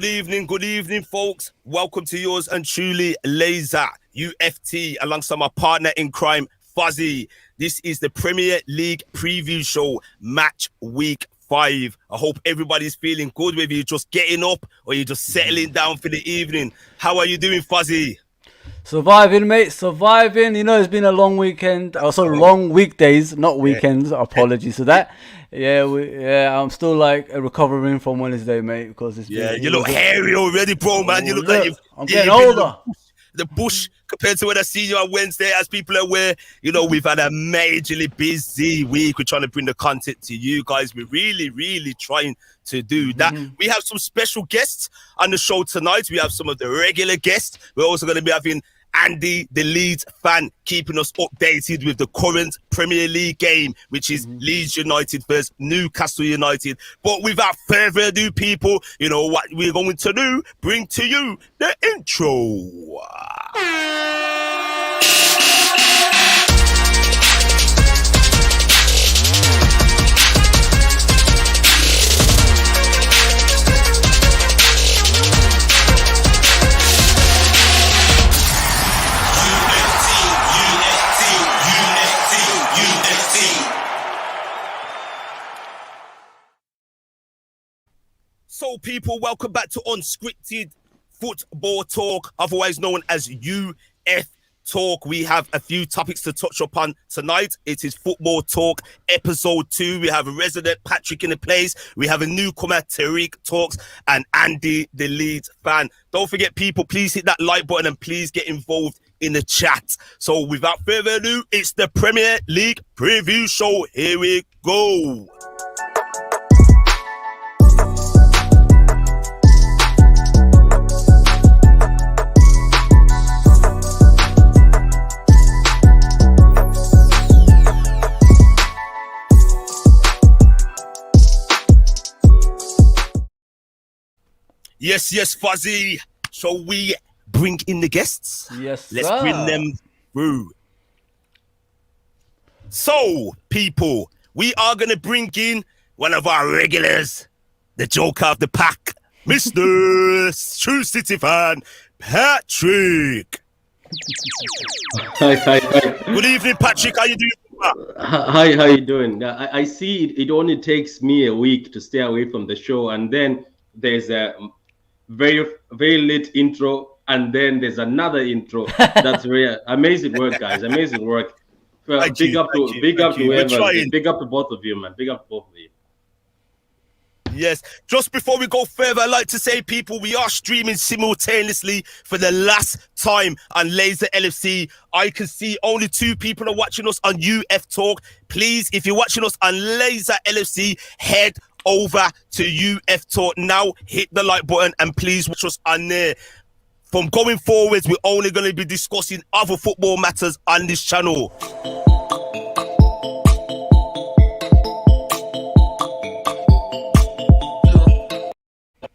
Good evening, folks. Welcome to yours and truly, Lazer, UFT, alongside my partner in crime, Fozi. This is the Premier League preview show, match week 5. I hope everybody's feeling good, whether you're just getting up or you're just settling down for the evening. How are you doing, Fozi? Surviving, mate, surviving. You know, it's been a long weekend. Also, long weekdays, not weekends. Apologies for that. I'm still like recovering from Wednesday, mate, because it's been, you look hairy already, bro, man. You look like I'm getting older. The bush compared to when I see you on Wednesday, as people are aware, you know, we've had a majorly busy week. We're trying to bring the content to you guys. We're really trying to do that. We have some special guests on the show tonight. We have some of the regular guests. We're also going to be having Andy, the Leeds fan, keeping us updated with the current Premier League game, which is Leeds United versus Newcastle United. But without further ado, people, you know what we're going to do? Bring to you the intro. So, people, welcome back to Unscripted Football Talk, otherwise known as UF Talk. We have a few topics to touch upon tonight. It is Football Talk episode 2. We have a resident Patrick in the place. We have a newcomer, Tariq Talks, and Andy, the Leeds fan. Don't forget, people, please hit that like button and please get involved in the chat. So, without further ado, it's the Premier League preview show. Here we go. Yes, Fuzzy. Shall we bring in the guests? Yes, Let's bring them through. So, people, we are going to bring in one of our regulars, the joker of the pack, Mr. True City fan, Patrick. Hi. Good evening, Patrick. How you doing? Hi, how you doing? I see it only takes me a week to stay away from the show, and then there's a very late intro, and then there's another intro. That's very amazing work, guys. Amazing work. Big up to whoever. Big up to both of you, man. Big up to both of you. Yes. Just before we go further, I'd like to say, people, we are streaming simultaneously for the last time on Lazer LFC. I can see only 2 people are watching us on UF Talk. Please, if you're watching us on Lazer LFC, head over to UF Talk now. Hit the like button and please watch us on there. From going forwards, we're only going to be discussing other football matters on this channel.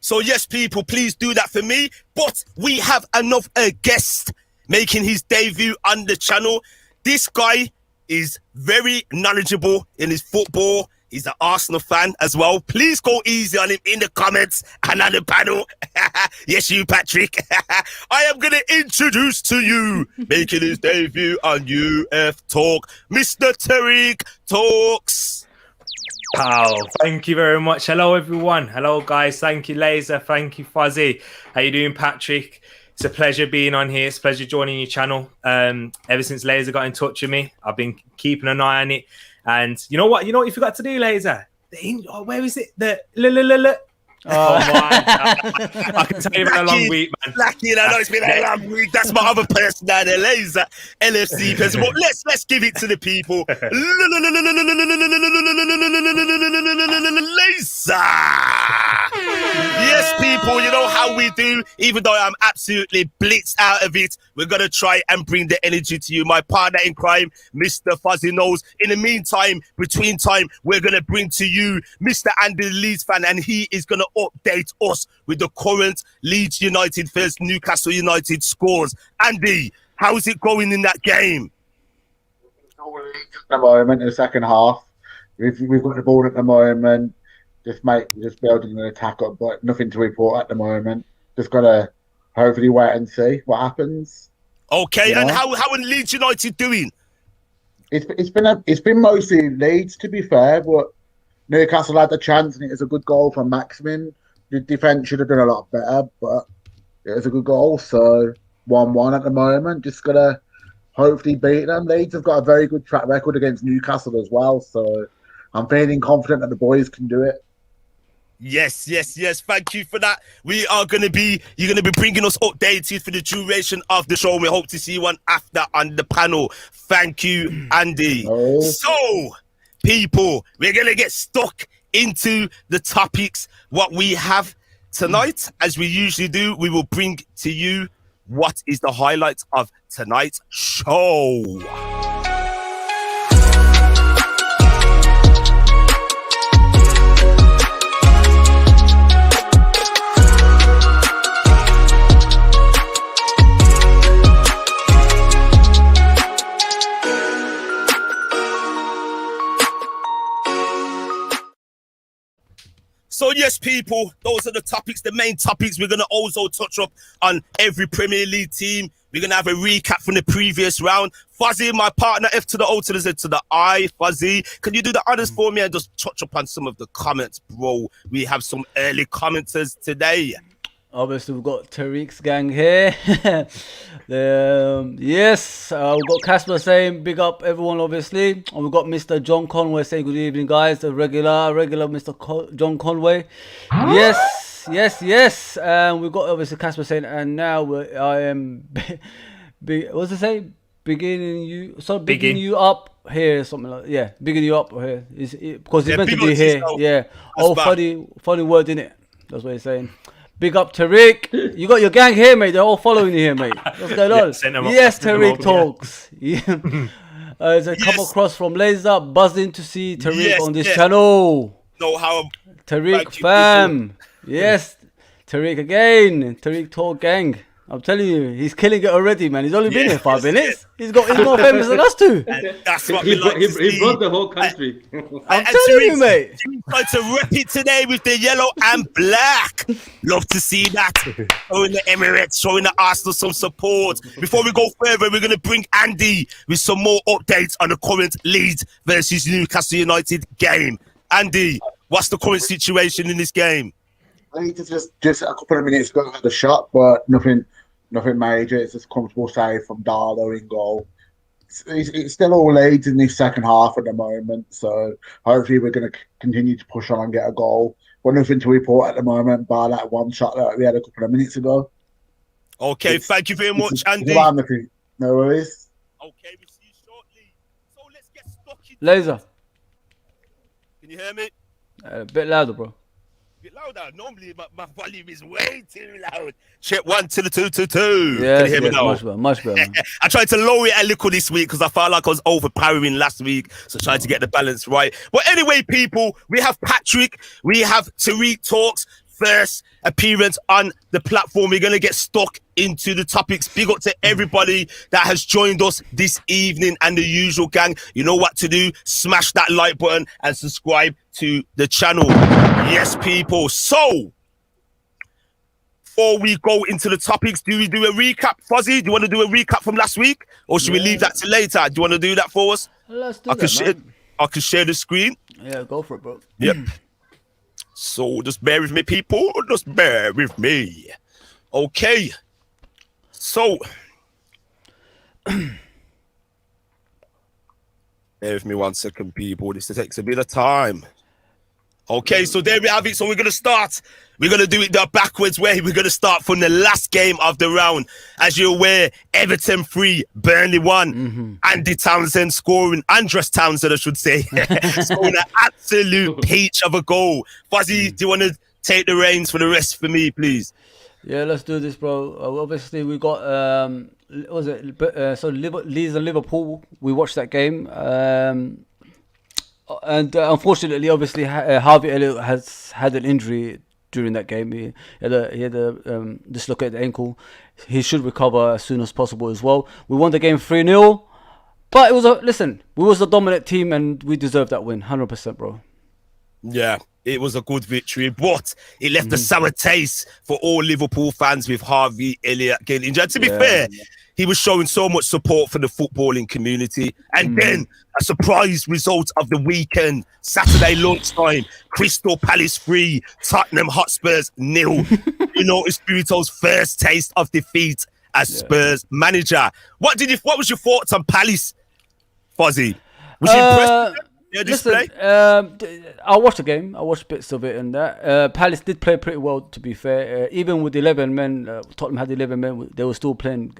So yes, people, please do that for me. But we have another guest making his debut on the channel. This guy is very knowledgeable in his football. He's an Arsenal fan as well. Please go easy on him in the comments and on the panel. Yes, you, Patrick. I am going to introduce to you, making his debut on UF Talk, Mr. Tariq Talks. Pow. Thank you very much. Hello, everyone. Hello, guys. Thank you, Lazer. Thank you, Fuzzy. How you doing, Patrick? It's a pleasure being on here. It's a pleasure joining your channel. Ever since Lazer got in touch with me, I've been keeping an eye on it. And you know what? You forgot to do, Lazer? Where is it? Oh, man. I can tell you've had a long week, man. Lucky, I know it's been a long week. That's my other person down there, Lazer, LFC person. But let's give it to the people. Lazer. Yes, people, you know how we do. Even though I'm absolutely blitzed out of it, we're going to try and bring the energy to you. My partner in crime, Mr. Fuzzy knows. In the meantime, between time, we're going to bring to you Mr. Andy, the Leeds fan, and he is going to update us with the current Leeds United versus Newcastle United scores. Andy, how's it going in that game? At the moment, in the second half, we've got the ball at the moment. just building an attack up, but nothing to report at the moment. Just gotta hopefully wait and see what happens. Okay, and know? how are Leeds United doing? It's been mostly Leeds, to be fair, but Newcastle had the chance and it was a good goal from Maximin. The defence should have done a lot better, but it was a good goal. So 1-1 at the moment. Just gotta hopefully beat them. Leeds have got a very good track record against Newcastle as well. So I'm feeling confident that the boys can do it. Yes. Thank you for that. You're gonna be bringing us updates for the duration of the show. We hope to see you on after on the panel. Thank you, Andy. Oh. So, people, we're gonna get stuck into the topics. What we have tonight, as we usually do, we will bring to you what is the highlight of tonight's show. So yes, people, those are the topics, the main topics. We're going to also touch up on every Premier League team. We're going to have a recap from the previous round. Fozi, my partner, F to the O to the Z to the I. Fozi, can you do the honors for me and just touch up on some of the comments, bro? We have some early commenters today. Obviously, we've got Tariq's gang here. Yes, we've got Casper saying big up everyone, obviously. And we've got Mr. John Conway saying good evening, guys. The regular Mr. John Conway. Yes. And we've got obviously Casper saying, and now I am, what's it say? Bigging you up here, something like bigging you up here. Because he's meant to be here. Yourself. Yeah. That's funny word, innit? That's what he's saying. Big up Tariq. You got your gang here, mate. They're all following you here, mate. What's going on? Yes, Tariq talks. Yeah. As I come across from Lazer, buzzing to see Tariq on this channel. Tariq fam. Yes. Tariq again. Tariq talk gang. I'm telling you, he's killing it already, man. He's only been here 5 minutes. He's more famous than us two. That's what he brought the whole country. I'm telling you, mate. He's going to rep it today with the yellow and black. Love to see that. Showing the Emirates, showing the Arsenal some support. Before we go further, we're going to bring Andy with some more updates on the current Leeds versus Newcastle United game. Andy, what's the current situation in this game? I think it's just a couple of minutes ago had a shot, but nothing major. It's just comfortable save from Darlow in goal. It's still all Leeds in this second half at the moment, so hopefully we're going to continue to push on and get a goal. But nothing to report at the moment, bar that one shot that we had a couple of minutes ago. Okay, thank you very much, Andy. No worries. Okay, we'll see you shortly. So let's get stuck in. Lazer. Can you hear me? A bit louder, bro. Bit louder. Normally my volume is way too loud. Check 1 to the 2 to 2. Yes, Can you hear me now? Much better. I tried to lower it a little this week because I felt like I was overpowering last week. So trying to get the balance right. But anyway, people, we have Patrick. We have Tariq Talks. First appearance on the platform. We're going to get stuck into the topics. Big up to everybody that has joined us this evening and the usual gang. You know what to do. Smash that like button and subscribe to the channel. Yes, people. So, before we go into the topics, do we do a recap? Fozzy, do you want to do a recap from last week? Or should we leave that to later? Do you want to do that for us? Let's do that, I can share the screen. Yeah, go for it, bro. Yep. So just bear with me, people. Just bear with me. Okay. So, bear with me 1 second, people. This takes a bit of time. Okay, so there we have it. So we're going to start. We're going to do it the backwards way. We're going to start from the last game of the round. As you're aware, Everton 3, Burnley 1. Andy Townsend scoring, Andres Townsend, I should say, scoring an absolute peach of a goal. Fuzzy, do you want to take the reins for the rest for me, please? Yeah, let's do this, bro. Obviously, we got, Leeds and Liverpool. We watched that game. And unfortunately, obviously, Harvey Elliott has had an injury during that game. He had a dislocated ankle. He should recover as soon as possible as well. We won the game 3-0. But it was we was a dominant team and we deserved that win, 100%, bro. Yeah, it was a good victory, but it left a sour taste for all Liverpool fans with Harvey Elliott getting injured. To be fair, he was showing so much support for the footballing community. And then a surprise result of the weekend, Saturday lunchtime, Crystal Palace 3, Tottenham Hotspurs 0. You know, Espirito's first taste of defeat as Spurs manager. What was your thoughts on Palace, Fozi? Was you impressed with their display? I watched the game. I watched bits of it and that. Palace did play pretty well, to be fair. Even with 11 men, Tottenham had 11 men, they were still playing.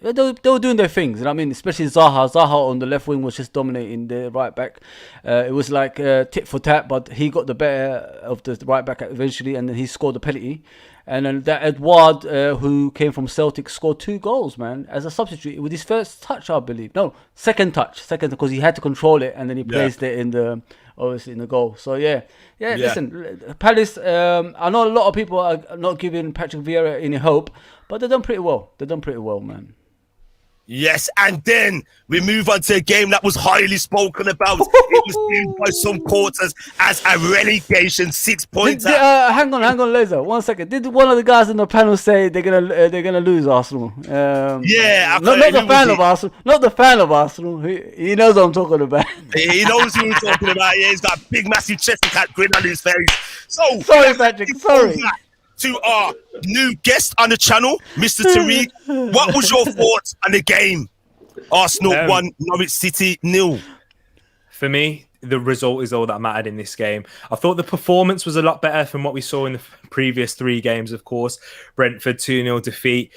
They were doing their things, you know what I mean? Especially Zaha. Zaha on the left wing was just dominating the right back. It was like tit for tat, but he got the better of the right back eventually, and then he scored the penalty. And then that Edouard, who came from Celtic, scored 2 goals, man, as a substitute with his first touch, I believe. No, second, because he had to control it, and then he placed it in the, obviously in the goal. So yeah. Listen, Palace. I know a lot of people are not giving Patrick Vieira any hope, but they've done pretty well. Man. Yes, and then we move on to a game that was highly spoken about. It was viewed by some quarters as a relegation 6-pointer. Hang on, Lazer. 1 second. Did one of the guys in the panel say they're gonna lose Arsenal? Not the fan of Arsenal. He knows what I'm talking about. He knows who we're talking about. Yeah, he's got a big, massive chest cat grin on his face. So sorry, Patrick. Sorry. To our new guest on the channel, Mr. Tariq, what was your thoughts on the game? Arsenal 1, Norwich City 0. For me, the result is all that mattered in this game. I thought the performance was a lot better from what we saw in the previous 3 games, of course. Brentford 2-0 defeat.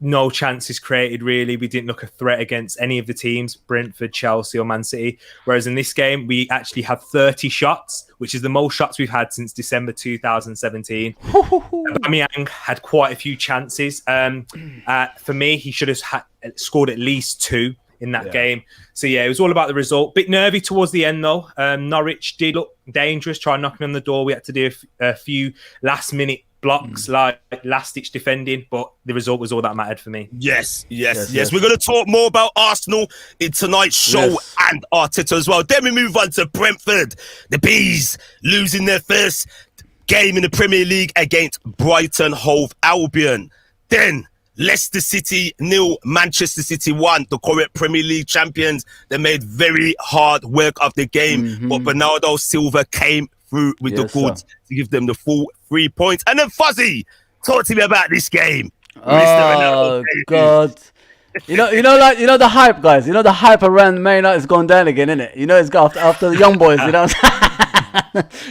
No chances created, really. We didn't look a threat against any of the teams, Brentford, Chelsea or Man City. Whereas in this game, we actually had 30 shots, which is the most shots we've had since December 2017. Aubameyang had quite a few chances. For me, he should have scored at least 2 in that game. So yeah, it was all about the result. Bit nervy towards the end though. Norwich did look dangerous, trying knocking on the door. We had to do a few last minute blocks, like last ditch defending, but the result was all that mattered for me. Yes. We're going to talk more about Arsenal in tonight's show and Arteta as well. Then we move on to Brentford. The Bees losing their first game in the Premier League against Brighton Hove Albion. Then Leicester City 0, Manchester City 1, the current Premier League champions. They made very hard work of the game, but Bernardo Silva came through with the goods to give them the full 3 points. And then Fuzzy, talk to me about this game. Oh God. You know the hype, guys. You know the hype around Man United has gone down again, isn't it? You know it's got after the young boys. You know,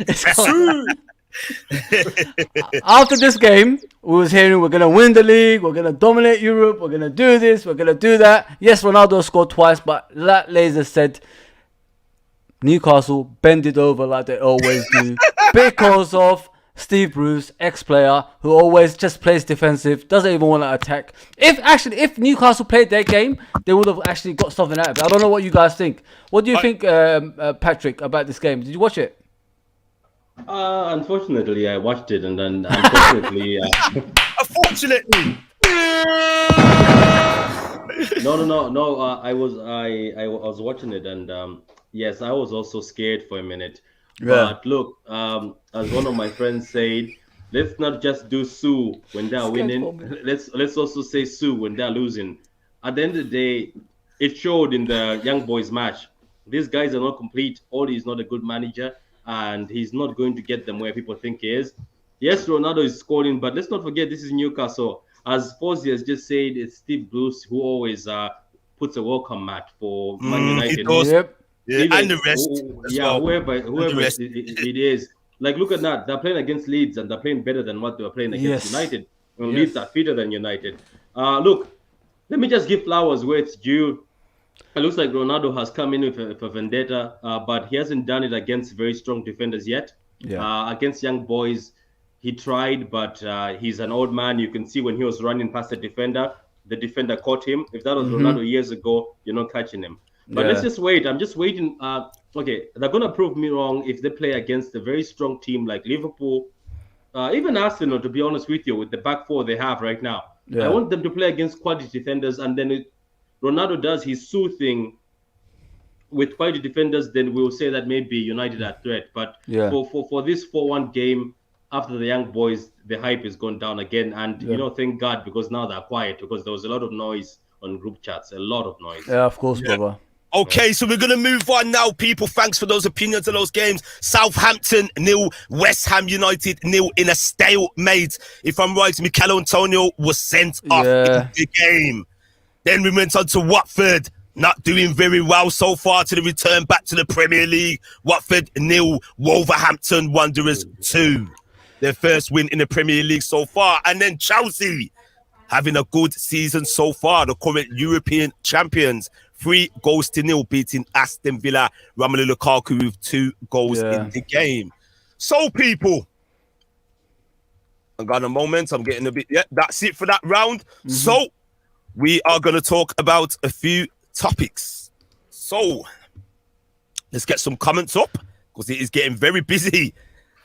it's true. After this game, we was hearing we're gonna win the league, we're gonna dominate Europe, we're gonna do this, we're gonna do that. Yes, Ronaldo scored twice, but that Lazer said Newcastle bend it over like they always do because of Steve Bruce, ex-player, who always just plays defensive, doesn't even want to attack. If Newcastle played their game, they would have actually got something out of it. I don't know what you guys think. What do you think, Patrick, about this game? Did you watch it? Unfortunately, I watched it, and then unfortunately, unfortunately. No. I was watching it, and yes, I was also scared for a minute. But look, as one of my friends said, let's not just do Sue when they're winning. Let's also say Sue when they're losing. At the end of the day, it showed in the young boys match. These guys are not complete. Oli is not a good manager, and he's not going to get them where people think he is. Yes, Ronaldo is scoring, but let's not forget this is Newcastle. As Fozi has just said, it's Steve Bruce who always puts a welcome mat for Man United. And the rest. Whoever it is. Like, look at that. They're playing against Leeds, and they're playing better than what they were playing against United. And Leeds are fitter than United. Look, let me just give flowers where it's due. It looks like Ronaldo has come in with a vendetta, but he hasn't done it against very strong defenders yet. Against young boys, he tried, but he's an old man. You can see when he was running past the defender caught him. If that was Ronaldo years ago, you're not catching him. But let's just wait. I'm just waiting. Okay, they're going to prove me wrong if they play against a very strong team like Liverpool, even Arsenal, to be honest with you, with the back four they have right now. I want them to play against quality defenders, and then Ronaldo does his Sue thing with quality defenders, then we'll say that maybe United are threat. But Yeah. for this 4-1 game, after the young boys, the hype has gone down again. And, thank God, because now they're quiet, because there was a lot of noise on group chats, a lot of noise. Yeah, of course, brother. Okay, so we're going to move on now, people. Thanks for those opinions of those games. Southampton 0, West Ham United 0 in a stalemate. If I'm right, Mikel Antonio was sent off in the game. Then we went on to Watford, not doing very well so far to the return back to the Premier League. Watford 0, Wolverhampton Wanderers 2. Their first win in the Premier League so far. And then Chelsea having a good season so far, the current European champions. 3-0 beating Aston Villa. Romelu Lukaku with 2 goals in the game. So, people, I've got a moment. I'm getting a bit. Yeah, that's it for that round. So, we are going to talk about a few topics. So, let's get some comments up because it is getting very busy.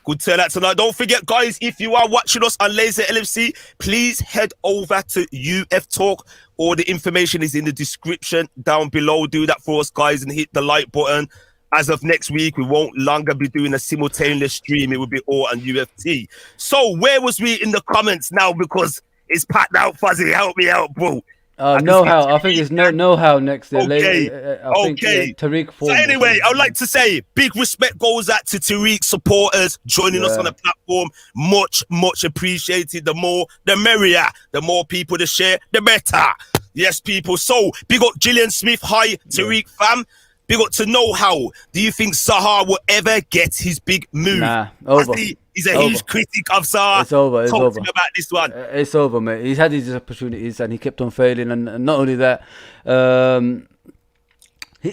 Good turnout tonight. Don't forget, guys, if you are watching us on Lazer LFC, please head over to UF Talk. All the information is in the description down below. Do that for us, guys, and hit the like button. As of next week, we won't longer be doing a simultaneous stream. It will be all on UFT. So where was we in the comments now? Because it's packed out, Fuzzy. Help me out, bro. Know-how. I think it's know-how next there. Okay. Tariq. So anyway, I would like to say big respect goes out to Tariq supporters joining us on the platform. Much, much appreciated. The more, the merrier. The more people to share, the better. Yes, people. So big up Gillian Smith. Hi, Tariq fam. Big up to Know-how. Do you think Zaha will ever get his big move? Nah, over. He's a huge critic of Zaha. It's over. It's Talk over. to me about this one. It's over, mate. He's had his opportunities and he kept on failing. And not only that,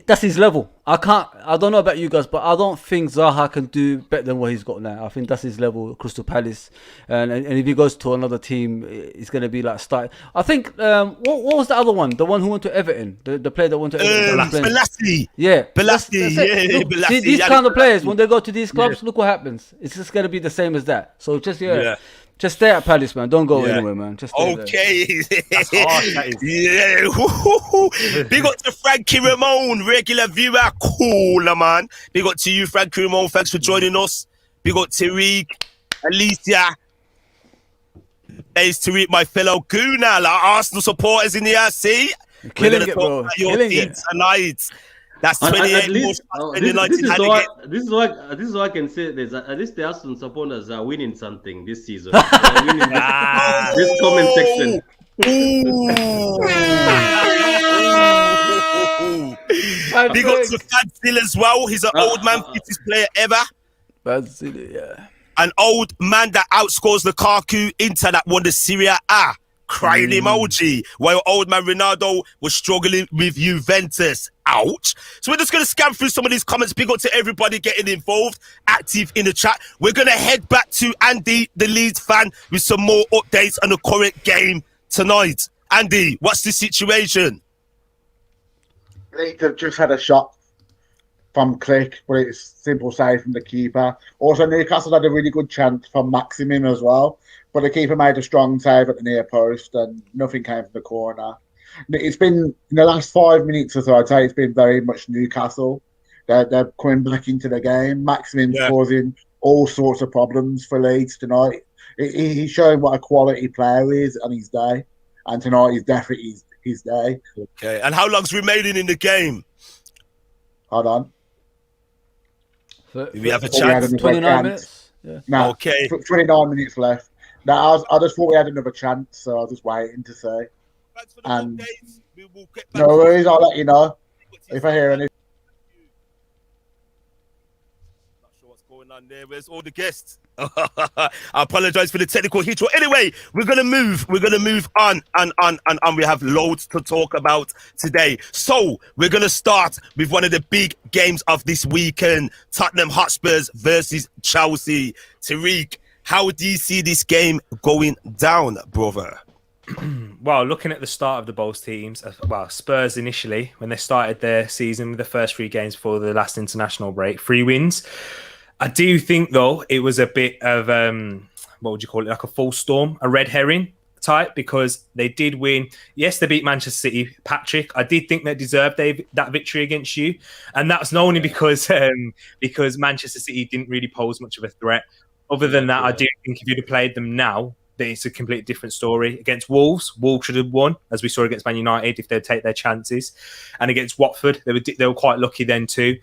that's his level. I don't know about you guys, but I don't think Zaha can do better than what he's got now. I think that's his level, Crystal Palace. And if he goes to another team, it's going to be like start. I think, what was the other one? The one who went to Everton? The player that went to Everton? Balassi. Yeah. Balassi. Look, Balassi. these kind of players, when they go to these clubs, look what happens. It's just going to be the same as that. So just, just stay at Palace, man. Don't go anywhere, man. Just stay there. That's harsh, that is. Big up to Frankie Ramon, regular viewer. Cooler, man. Big up to you, Frankie Ramon. Thanks for joining us. Big up to Tariq, Alicia. Thanks Tariq, my fellow Gooner, like Arsenal supporters in the RC. We're going to talk about your team tonight. That's 28 at least, this is what I can say. There's at least the Arsenal supporters are winning something this season. Winning this comment section. Big up to Fadzil as well. He's an old man, fittest player ever. Fadzil, yeah. An old man that outscores Lukaku, Inter that won the Serie A. Crying emoji. While old man Ronaldo was struggling with Juventus. Ouch. So we're just going to scan through some of these comments. Big up to everybody getting involved, active in the chat. We're going to head back to Andy, the Leeds fan, with some more updates on the current game tonight. Andy, what's the situation? Leeds have just had a shot from Click, but it's simple save from the keeper. Also, Newcastle had a really good chance from Maximum as well, but the keeper made a strong save at the near post and nothing came from the corner. It's been, in the last 5 minutes or so, I'd say it's been very much Newcastle. They're coming back into the game. Maximum's causing all sorts of problems for Leeds tonight. He's showing what a quality player is on his day, and tonight is definitely his day. Okay, and how long's remaining in the game? Hold on. Do we have a chance? 29 minutes? Yeah. No, okay. 29 minutes left. Now, I just thought we had another chance, so I was just waiting to say. And no worries, I'll let you know if I hear anything. Not sure what's going on there. Where's all the guests? I apologize for the technical hitch. Anyway, we're gonna move on and we have loads to talk about today. So we're gonna start with one of the big games of this weekend: Tottenham Hotspurs versus Chelsea. Tariq, how do you see this game going down, brother? Well, looking at the start of the both teams, Spurs initially, when they started their season with the first 3 games before the last international break, 3 wins. I do think, though, it was a bit of, what would you call it, like a false storm, a red herring. tight because they did win. Yes, they beat Manchester City. Patrick, I did think they deserved that victory against you, and that's not only because Manchester City didn't really pose much of a threat. Other than that, I do think if you'd have played them now, then it's a completely different story. Against Wolves should have won, as we saw against Man United, if they'd take their chances. And against Watford, they were quite lucky then too.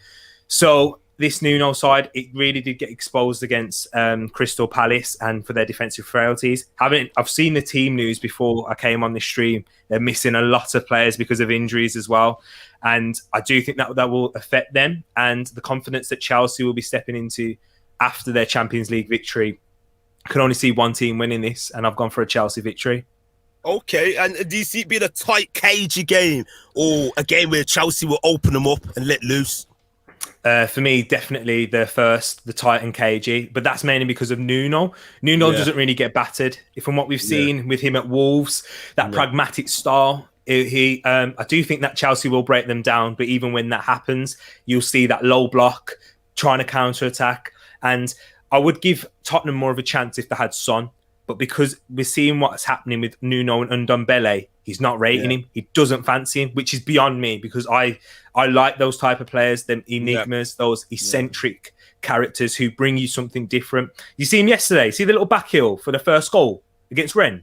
So this Nuno side, it really did get exposed against Crystal Palace and for their defensive frailties. I've seen the team news before I came on this stream. They're missing a lot of players because of injuries as well. And I do think that will affect them and the confidence that Chelsea will be stepping into after their Champions League victory. I can only see one team winning this, and I've gone for a Chelsea victory. Okay, and do you see it being a tight, cagey game or a game where Chelsea will open them up and let loose? For me, definitely the tight and cagey, but that's mainly because of Nuno. Nuno doesn't really get battered. From what we've seen with him at Wolves, that pragmatic style, I do think that Chelsea will break them down, but even when that happens, you'll see that low block, trying to counter-attack, and I would give Tottenham more of a chance if they had Son, but because we're seeing what's happening with Nuno and Ndombele, he's not rating him. He doesn't fancy him, which is beyond me because I like those type of players, them enigmas, those eccentric characters who bring you something different. You see him yesterday. See the little back heel for the first goal against Rennes?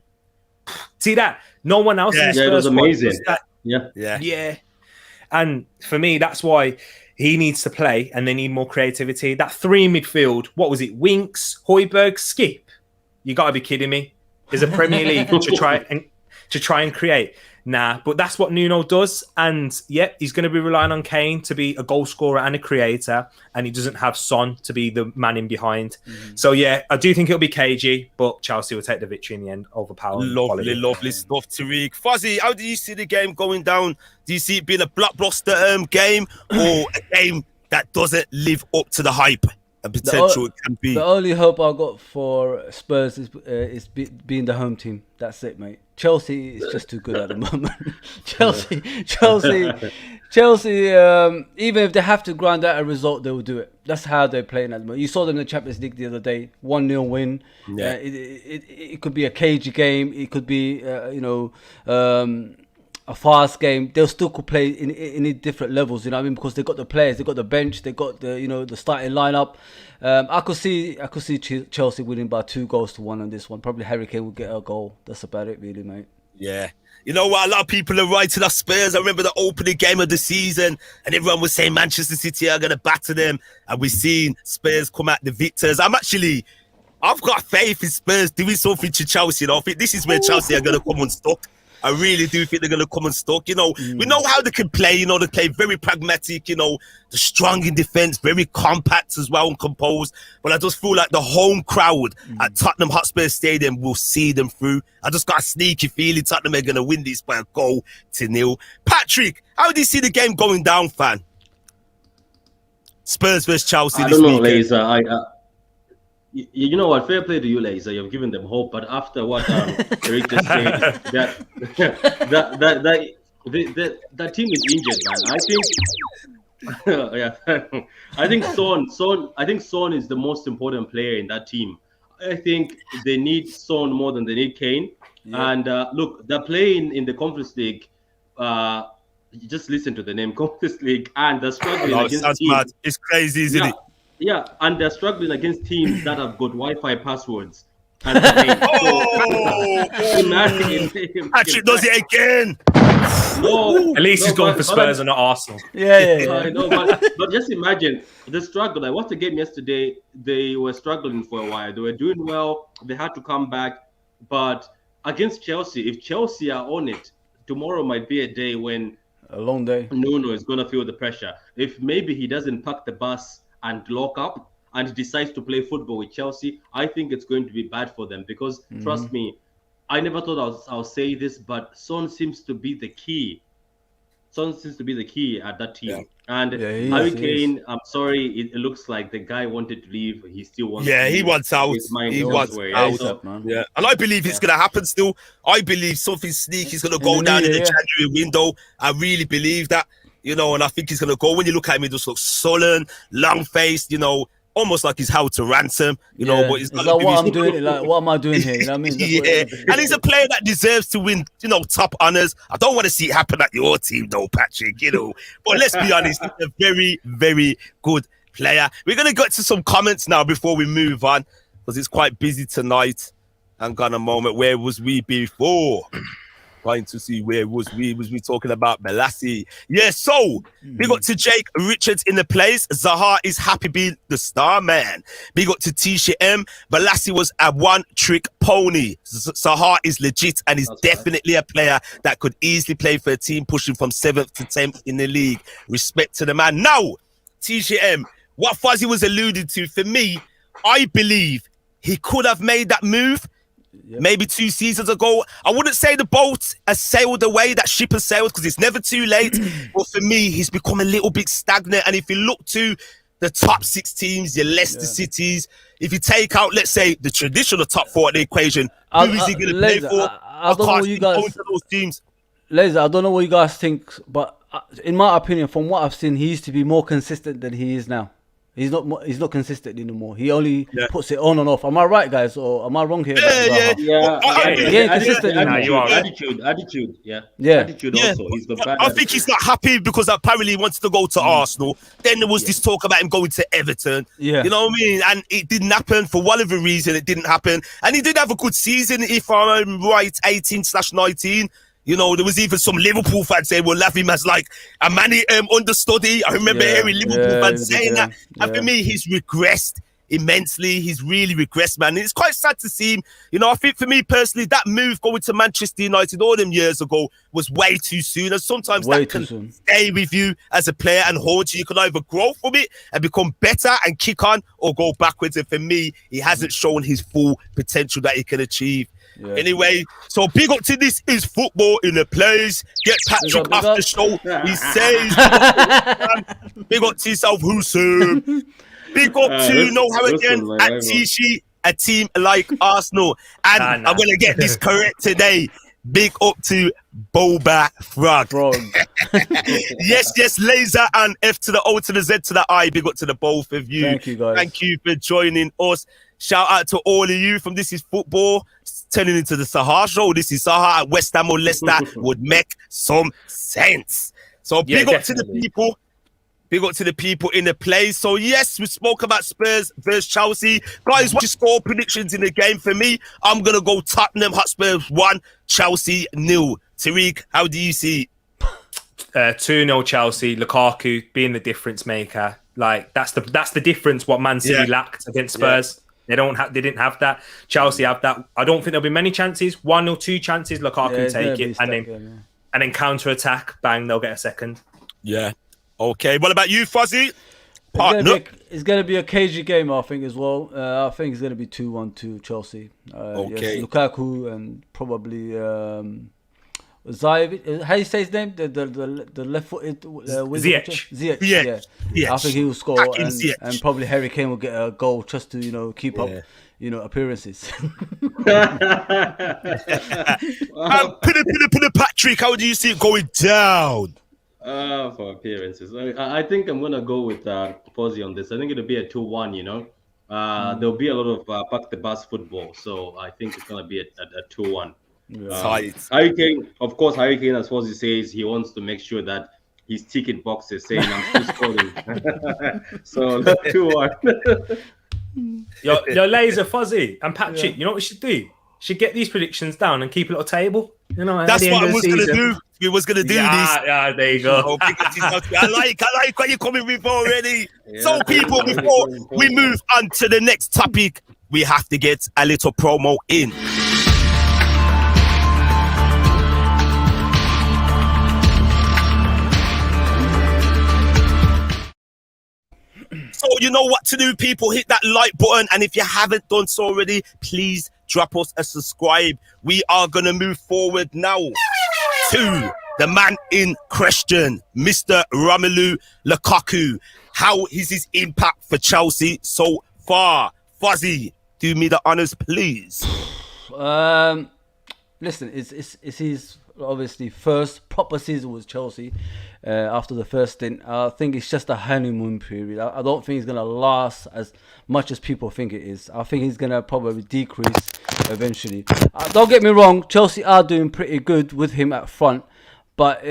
See that? No one else in this it was amazing. Yeah. And for me, that's why he needs to play and they need more creativity. That three in midfield, what was it? Winks, Højbjerg, Skip. You got to be kidding me. There's a Premier League to try and create. Nah, but that's what Nuno does. And he's going to be relying on Kane to be a goal scorer and a creator. And he doesn't have Son to be the man in behind. So, I do think it'll be cagey, but Chelsea will take the victory in the end, overpowering. Lovely stuff, Tariq. Fuzzy, how do you see the game going down? Do you see it being a blockbuster game or a game that doesn't live up to the hype and potential it can be? The only hope I got for Spurs is being the home team. That's it, mate. Chelsea is just too good at the moment. Chelsea. Even if they have to grind out a result, they will do it. That's how they're playing at the moment. You saw them in the Champions League the other day, 1-0 win. Yeah. It could be a cagey game. It could be a fast game. They'll still could play in different levels. You know what I mean? Because they got the players, they got the bench, they got the starting lineup. I could see Chelsea winning by 2-1 on this one. Probably Harry Kane will get a goal. That's about it, really, mate. Yeah. You know what? A lot of people are writing us Spurs. I remember the opening game of the season, and everyone was saying Manchester City are going to batter them, and we've seen Spurs come out the victors. I've got faith in Spurs doing something to Chelsea. I think this is where Chelsea are going to come unstuck. I really do think they're going to come unstuck. We know how they can play. They play very pragmatic, they're strong in defence, very compact as well and composed. But I just feel like the home crowd at Tottenham Hotspur Stadium will see them through. I just got a sneaky feeling Tottenham are going to win this by a 0-0. Patrick, how do you see the game going down, fan? Spurs versus Chelsea this weekend. Lazer. You know what? Fair play to you, Lazer. You've given them hope, but after what Eric just said, that team is injured, man. I think Son is the most important player in that team. I think they need Son more than they need Kane. Yeah. And look, they're playing in the Conference League. You just listen to the name, Conference League, and they're struggling against teams. Mad. It's crazy, isn't it? Yeah, and they're struggling against teams that have got Wi-Fi passwords. And Patrick does it again. At least he's going for Spurs and not Arsenal. Yeah. I know, but just imagine the struggle. I watched the game yesterday. They were struggling for a while. They were doing well. They had to come back. But against Chelsea, if Chelsea are on it, tomorrow might be a day when a long day. Nuno is going to feel the pressure. If maybe he doesn't pack the bus and lock up and decides to play football with Chelsea, I think it's going to be bad for them because, trust me, I never thought I'll say this, but Son seems to be the key. Son seems to be the key at that team. Yeah. And Harry Kane, I'm sorry, it looks like the guy wanted to leave. He still wants to leave. He wants out. He wants out. Man. Yeah. And I believe it's going to happen still. I believe something sneaky is going to go down in the January window. I really believe that. And I think he's going to go. When you look at him, he just looks sullen, long-faced, almost like he's held to ransom, you know. But he's it's like what I'm doing. Like, what am I doing here? You know what I mean? That's what it is. And he's a player that deserves to win, you know, top honors. I don't want to see it happen at your team, though, Patrick. You know, but let's be honest, he's a very, very good player. We're gonna get to some comments now before we move on, because it's quite busy tonight. Hang on a moment. Where was we before? Trying to see where was we talking about Balassi. Yeah, so big up to Jake Richards in the place. Zaha is happy being the star man. Big up to Tisha M. Balassi was a one-trick pony. Zaha is legit and is definitely a player that could easily play for a team pushing from 7th to 10th in the league. Respect to the man. Now, Tisha M, what Fuzzy was alluding to, for me, I believe he could have made that move maybe 2 seasons ago. I wouldn't say the boat has sailed away, that ship has sailed, because it's never too late. But for me, he's become a little bit stagnant. And if you look to the top 6 teams, your Leicester Cities, if you take out, let's say, the traditional top 4 of the equation, who is he going to play for? I don't know what you guys... Those teams. Lazer, I don't know what you guys think, but in my opinion, from what I've seen, he used to be more consistent than he is now. He's not consistent anymore. He only puts it on and off. Am I right, guys, or am I wrong here? He ain't consistent anymore. You are. Attitude. Attitude also. He's the bad. I think he's not happy because apparently he wants to go to Arsenal. Then there was this talk about him going to Everton. Yeah. You know what I mean? And it didn't happen for whatever reason. It didn't happen. And he did have a good season, if I'm right, 18/19. You know, there was even some Liverpool fans saying we'll have him as like a Manny understudy. I remember hearing Liverpool fans saying that. And for me, he's regressed immensely. He's really regressed, man. And it's quite sad to see him. You know, I think for me personally, that move going to Manchester United all them years ago was way too soon. And sometimes that can stay with you as a player and haunt you. You can either grow from it and become better and kick on, or go backwards. And for me, he hasn't shown his full potential that he can achieve. Yeah. Anyway, so big up to This Is Football in the place. Get Patrick off the show. He says, big up to yourself, Hussein. Big up to Know How Again at Tishi, a team like Arsenal. And I'm going to get this correct today. Big up to Boba Frog. yes, Laser and F to the O to the Z to the I. Big up to the both of you. Thank you, guys. Thank you for joining us. Shout out to all of you from This Is Football, turning into the Sahar show. This is Sahar at West Ham or Leicester would make some sense. So big up to the people. Big up to the people in the place. So yes, we spoke about Spurs versus Chelsea. Guys, what's your score predictions in the game? For me, I'm going to go Tottenham Hotspur 1, Chelsea 0. Tariq, how do you see it? 2-0 Chelsea, Lukaku being the difference maker. Like that's the difference what Man City lacked against Spurs. They didn't have that. Chelsea have that. I don't think there'll be many chances. 1 or 2 chances, Lukaku take it, and then counter attack, bang, they'll get a second. Yeah. Okay. What about you, Fuzzy? It's going to be a cagey game, I think, as well. I think it's going to be 2-1 to Chelsea. Okay. Yes, Lukaku and probably Ziyech. How do you say his name? The left-footed Ziyech. Yeah. I think he will score, and probably Harry Kane will get a goal just to keep up appearances. Patrick, how do you see it going down? For appearances, I think I'm gonna go with Fozi on this. I think it'll be a 2-1. There'll be a lot of back the bus football, so I think it's gonna be a 2-1. Harry Kane, of course, as Fozi says, he wants to make sure that his ticket box is saying I'm still scoring. So 2-1. Yo, Laser, Fuzzy, and Patrick. You know what we should do? Should get these predictions down and keep a little table. That's what I was gonna do. We was gonna do this. Yeah, there you go. I like what you're coming with already. So, people, before we move on to the next topic, we have to get a little promo in. So you know what to do, people. Hit that like button, and if you haven't done so already, please drop us a subscribe. We are going to move forward now to the man in question, Mr. Romelu Lukaku. How is his impact for Chelsea so far? Fuzzy, do me the honors, please. Listen, it's his obviously first proper season with Chelsea after the first stint. I think it's just a honeymoon period. I don't think it's going to last as much as people think it is. I think he's going to probably decrease eventually. Don't get me wrong, Chelsea are doing pretty good with him at front. But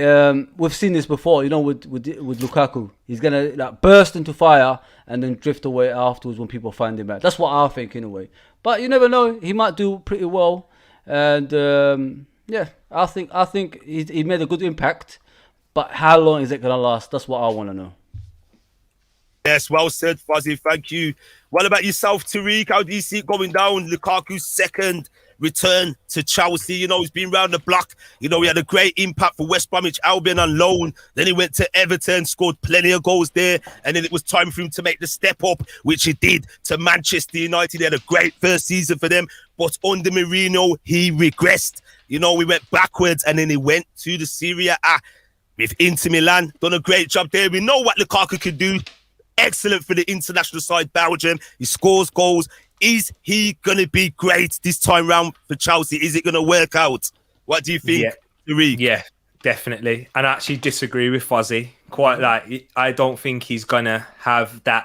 we've seen this before, you know, with Lukaku. He's going to like burst into fire and then drift away afterwards when people find him back. That's what I think in a way. But you never know. He might do pretty well. And yeah, I think he made a good impact. But how long is it going to last? That's what I want to know. Yes, well said, Fozi. Thank you. What about yourself, Tariq? How do you see it going down? Lukaku's second return to Chelsea. You know, he's been round the block. You know, he had a great impact for West Bromwich Albion on loan. Then he went to Everton, scored plenty of goals there. And then it was time for him to make the step up, which he did, to Manchester United. He had a great first season for them. But under Mourinho, he regressed. You know, we went backwards and then he went to the Serie A with Inter Milan. Done a great job there. We know what Lukaku could do. Excellent for the international side, Belgium. He scores goals. Is he going to be great this time round for Chelsea? Is it going to work out? What do you think, Tariq? Yeah, definitely. And I actually disagree with Fozi. Quite like, I don't think he's going to have that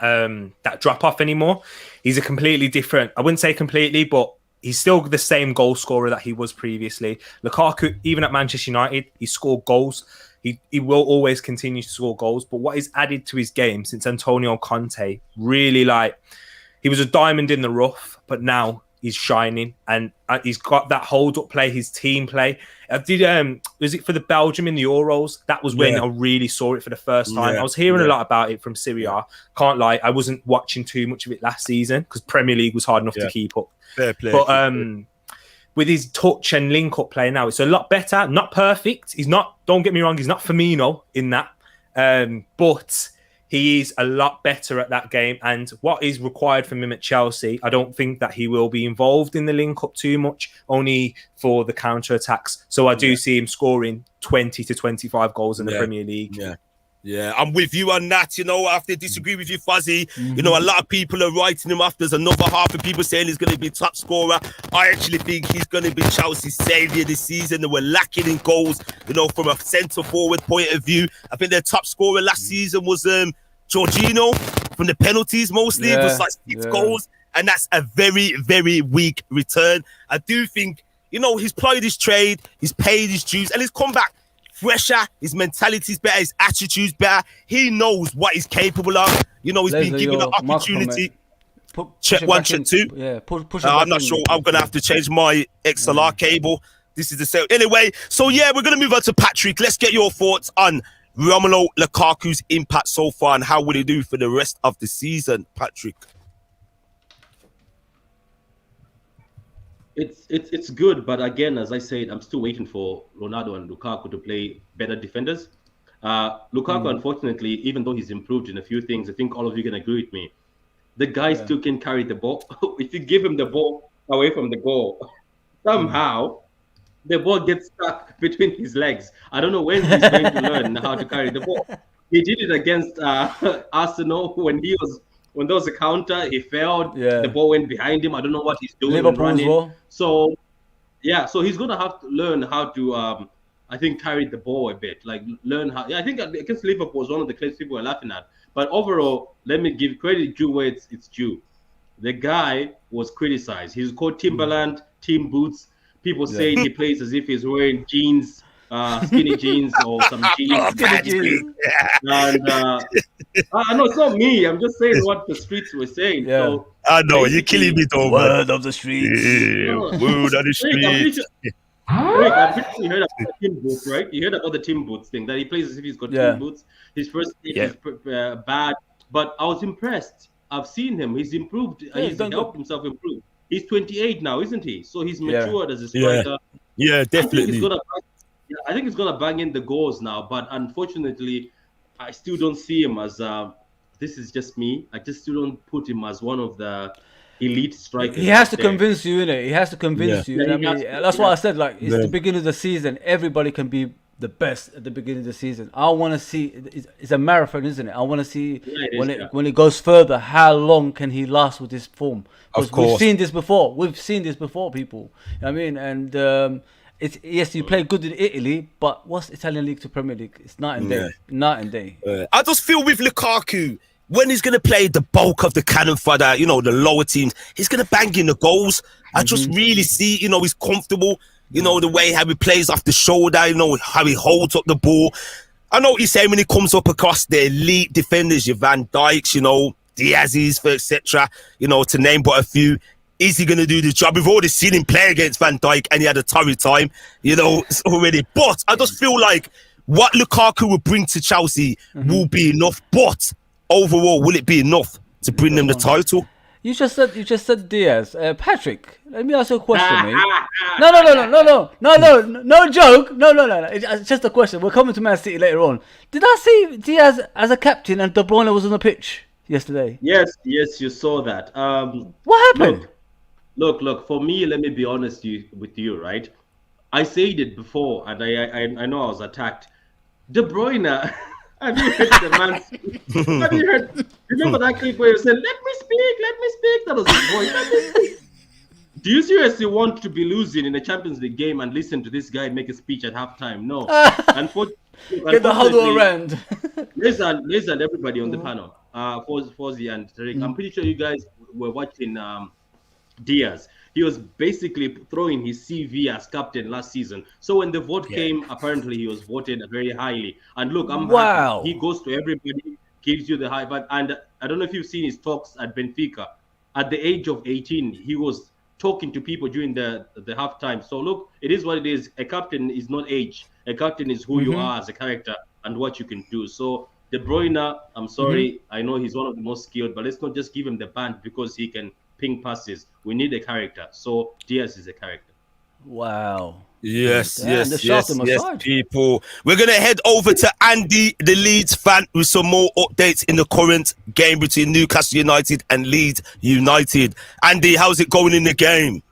that drop off anymore. He's a completely different, I wouldn't say completely, but he's still the same goal scorer that he was previously. Lukaku, even at Manchester United, he scored goals. He will always continue to score goals. But what is added to his game since Antonio Conte, really like, he was a diamond in the rough, but now he's shining and he's got that hold-up play, his team play. Was it for the Belgium in the Euros? That was when I really saw it for the first time. I was hearing a lot about it from Serie A. Can't lie, I wasn't watching too much of it last season because Premier League was hard enough to keep up. Fair play. But with his touch and link-up play now, it's a lot better. Not perfect. He's not, don't get me wrong, he's not Firmino in that. But he is a lot better at that game. And what is required from him at Chelsea, I don't think that he will be involved in the link-up too much, only for the counter-attacks. So I do see him scoring 20 to 25 goals in the Premier League. Yeah, I'm with you on that. You know, I have to disagree with you, Fuzzy. You know, a lot of people are writing him off. There's another half of people saying he's going to be top scorer. I actually think he's going to be Chelsea's saviour this season. They were lacking in goals, you know, from a centre-forward point of view. I think their top scorer last season was Jorginho, from the penalties mostly. It was like 6 goals. And that's a very, very weak return. I do think, you know, he's played his trade, he's paid his dues, and he's come back fresher, his mentality's better, his attitude's better. He knows what he's capable of. You know, he's been given an opportunity. Check 1, check 2. Yeah, push I'm not sure. I'm going to have to change my XLR cable. This is the same. Anyway, so yeah, we're going to move on to Patrick. Let's get your thoughts on Romelu Lukaku's impact so far and how will he do for the rest of the season, Patrick? It's good, but again, as I said, I'm still waiting for Ronaldo and Lukaku to play better defenders. Lukaku, unfortunately, even though he's improved in a few things, I think all of you can agree with me. The guy still can carry the ball. If you give him the ball away from the goal, somehow the ball gets stuck between his legs. I don't know when he's going to learn how to carry the ball. He did it against Arsenal when there was a counter, he failed. The ball went behind him. I don't know what he's doing. Liverpool as well. So he's gonna have to learn how to, I think, carry the ball a bit. Like learn how. Yeah, I think against Liverpool was one of the clips people were laughing at. But overall, let me give credit due where it's due. The guy was criticized. He's called Timberland, Team Boots. People saying he plays as if he's wearing jeans. Skinny jeans or some jeans. And I know it's not me. I'm just saying what the streets were saying. So I know you're killing me, though. Word of the streets. Word of the streets. I'm pretty sure you heard about the Team Boots, right? You heard about the Team Boots thing that he plays as if he's got Team Boots. His first game is bad, but I was impressed. I've seen him. He's improved. He's helped himself improve. He's 28 now, isn't he? So he's matured as a striker. Yeah, definitely. I think he's gonna bang in the goals now, but unfortunately, I still don't see him as. This is just me. I just still don't put him as one of the elite strikers. He has to convince you, innit? He has to convince you. I mean, that's why I said, like, it's the beginning of the season. Everybody can be the best at the beginning of the season. I want to see. It's a marathon, isn't it? I want to see when it goes further. How long can he last with this form? Because we've seen this before. We've seen this before, people. I mean, and it's yes, you play good in Italy, but what's Italian league to Premier League? It's night and day. Night and day. I just feel with Lukaku, when he's going to play the bulk of the cannon fodder, the lower teams, he's going to bang in the goals. I just really see, he's comfortable, the way how he plays off the shoulder, how he holds up the ball. I know what you're saying when he comes up across the elite defenders, your Van Dijks, Diaz's, etc., to name but a few. Is he going to do the job? We've already seen him play against Van Dijk and he had a torrid time, already. But I just feel like what Lukaku will bring to Chelsea will be enough. But overall, will it be enough to bring them the title? You just said Diaz. Patrick, let me ask you a question, mate. No joke. No. It's just a question. We're coming to Man City later on. Did I see Diaz as a captain and De Bruyne was on the pitch yesterday? Yes, you saw that. What happened? Look. For me, let me be honest with you, right? I said it before, and I know I was attacked. De Bruyne. Have you heard the man speak? Have you heard? Remember that clip where you said, "Let me speak"? That was his voice. Let me speak. Do you seriously want to be losing in a Champions League game and listen to this guy make a speech at halftime? No. Get the huddle around. Listen, everybody on the panel. Fozi and Tariq. I'm pretty sure you guys were watching Diaz. He was basically throwing his CV as captain last season. So when the vote came, apparently he was voted very highly. And look, I'm happy. He goes to everybody, gives you the high five. And I don't know if you've seen his talks at Benfica. At the age of 18, he was talking to people during the halftime. So look, it is what it is. A captain is not age. A captain is who you are as a character and what you can do. So De Bruyne, I'm sorry, I know he's one of the most skilled, but let's not just give him the band because he can ping passes. We need a character. So Diaz is a character. Wow. Yes, people. We're going to head over to Andy, the Leeds fan, with some more updates in the current game between Newcastle United and Leeds United. Andy, how's it going in the game?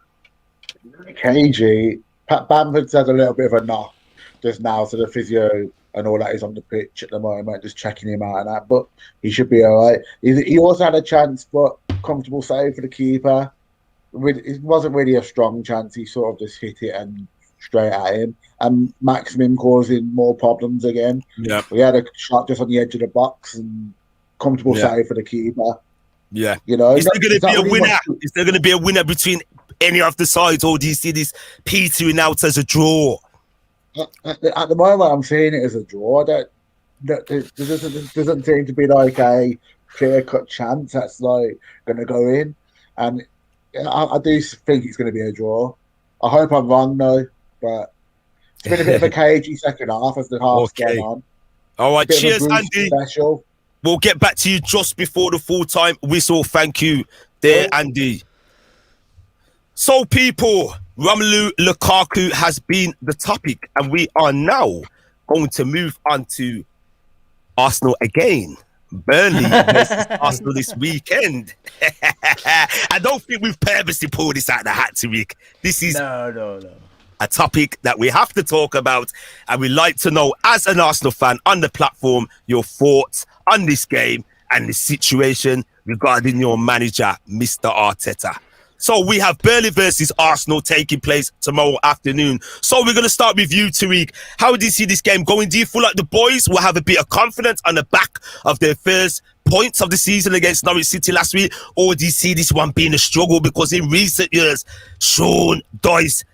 KG, Pat Bamford's had a little bit of a knock just now, so the physio and all that is on the pitch at the moment, just checking him out and that, but he should be all right. He also had a chance, but comfortable save for the keeper. It wasn't really a strong chance. He sort of just hit it and straight at him. And Maximin causing more problems again. Yeah, we had a shot just on the edge of the box and comfortable save for the keeper. Yeah, is there going to be a winner? Is there going to be a winner between any of the sides, or do you see this petering out as a draw? At the moment, I'm seeing it as a draw. There doesn't seem to be like a clear-cut chance that's like going to go in, and I do think it's going to be a draw. I hope I'm wrong though, but it's been a bit of a cagey second half as the half's gone on. All right, cheers, Andy. Special. We'll get back to you just before the full-time whistle. Thank you there, Andy. So, people, Romelu Lukaku has been the topic, and we are now going to move on to Arsenal again. Burnley versus Arsenal this weekend. I don't think we've purposely pulled this out of the hat, Tariq. This is no. a topic that we have to talk about, and we'd like to know, as an Arsenal fan on the platform, your thoughts on this game and the situation regarding your manager, Mr. Arteta. So we have Burnley versus Arsenal taking place tomorrow afternoon. So we're going to start with you, Tariq. How do you see this game going? Do you feel like the boys will have a bit of confidence on the back of their first points of the season against Norwich City last week? Or do you see this one being a struggle? Because in recent years, Sean Dyche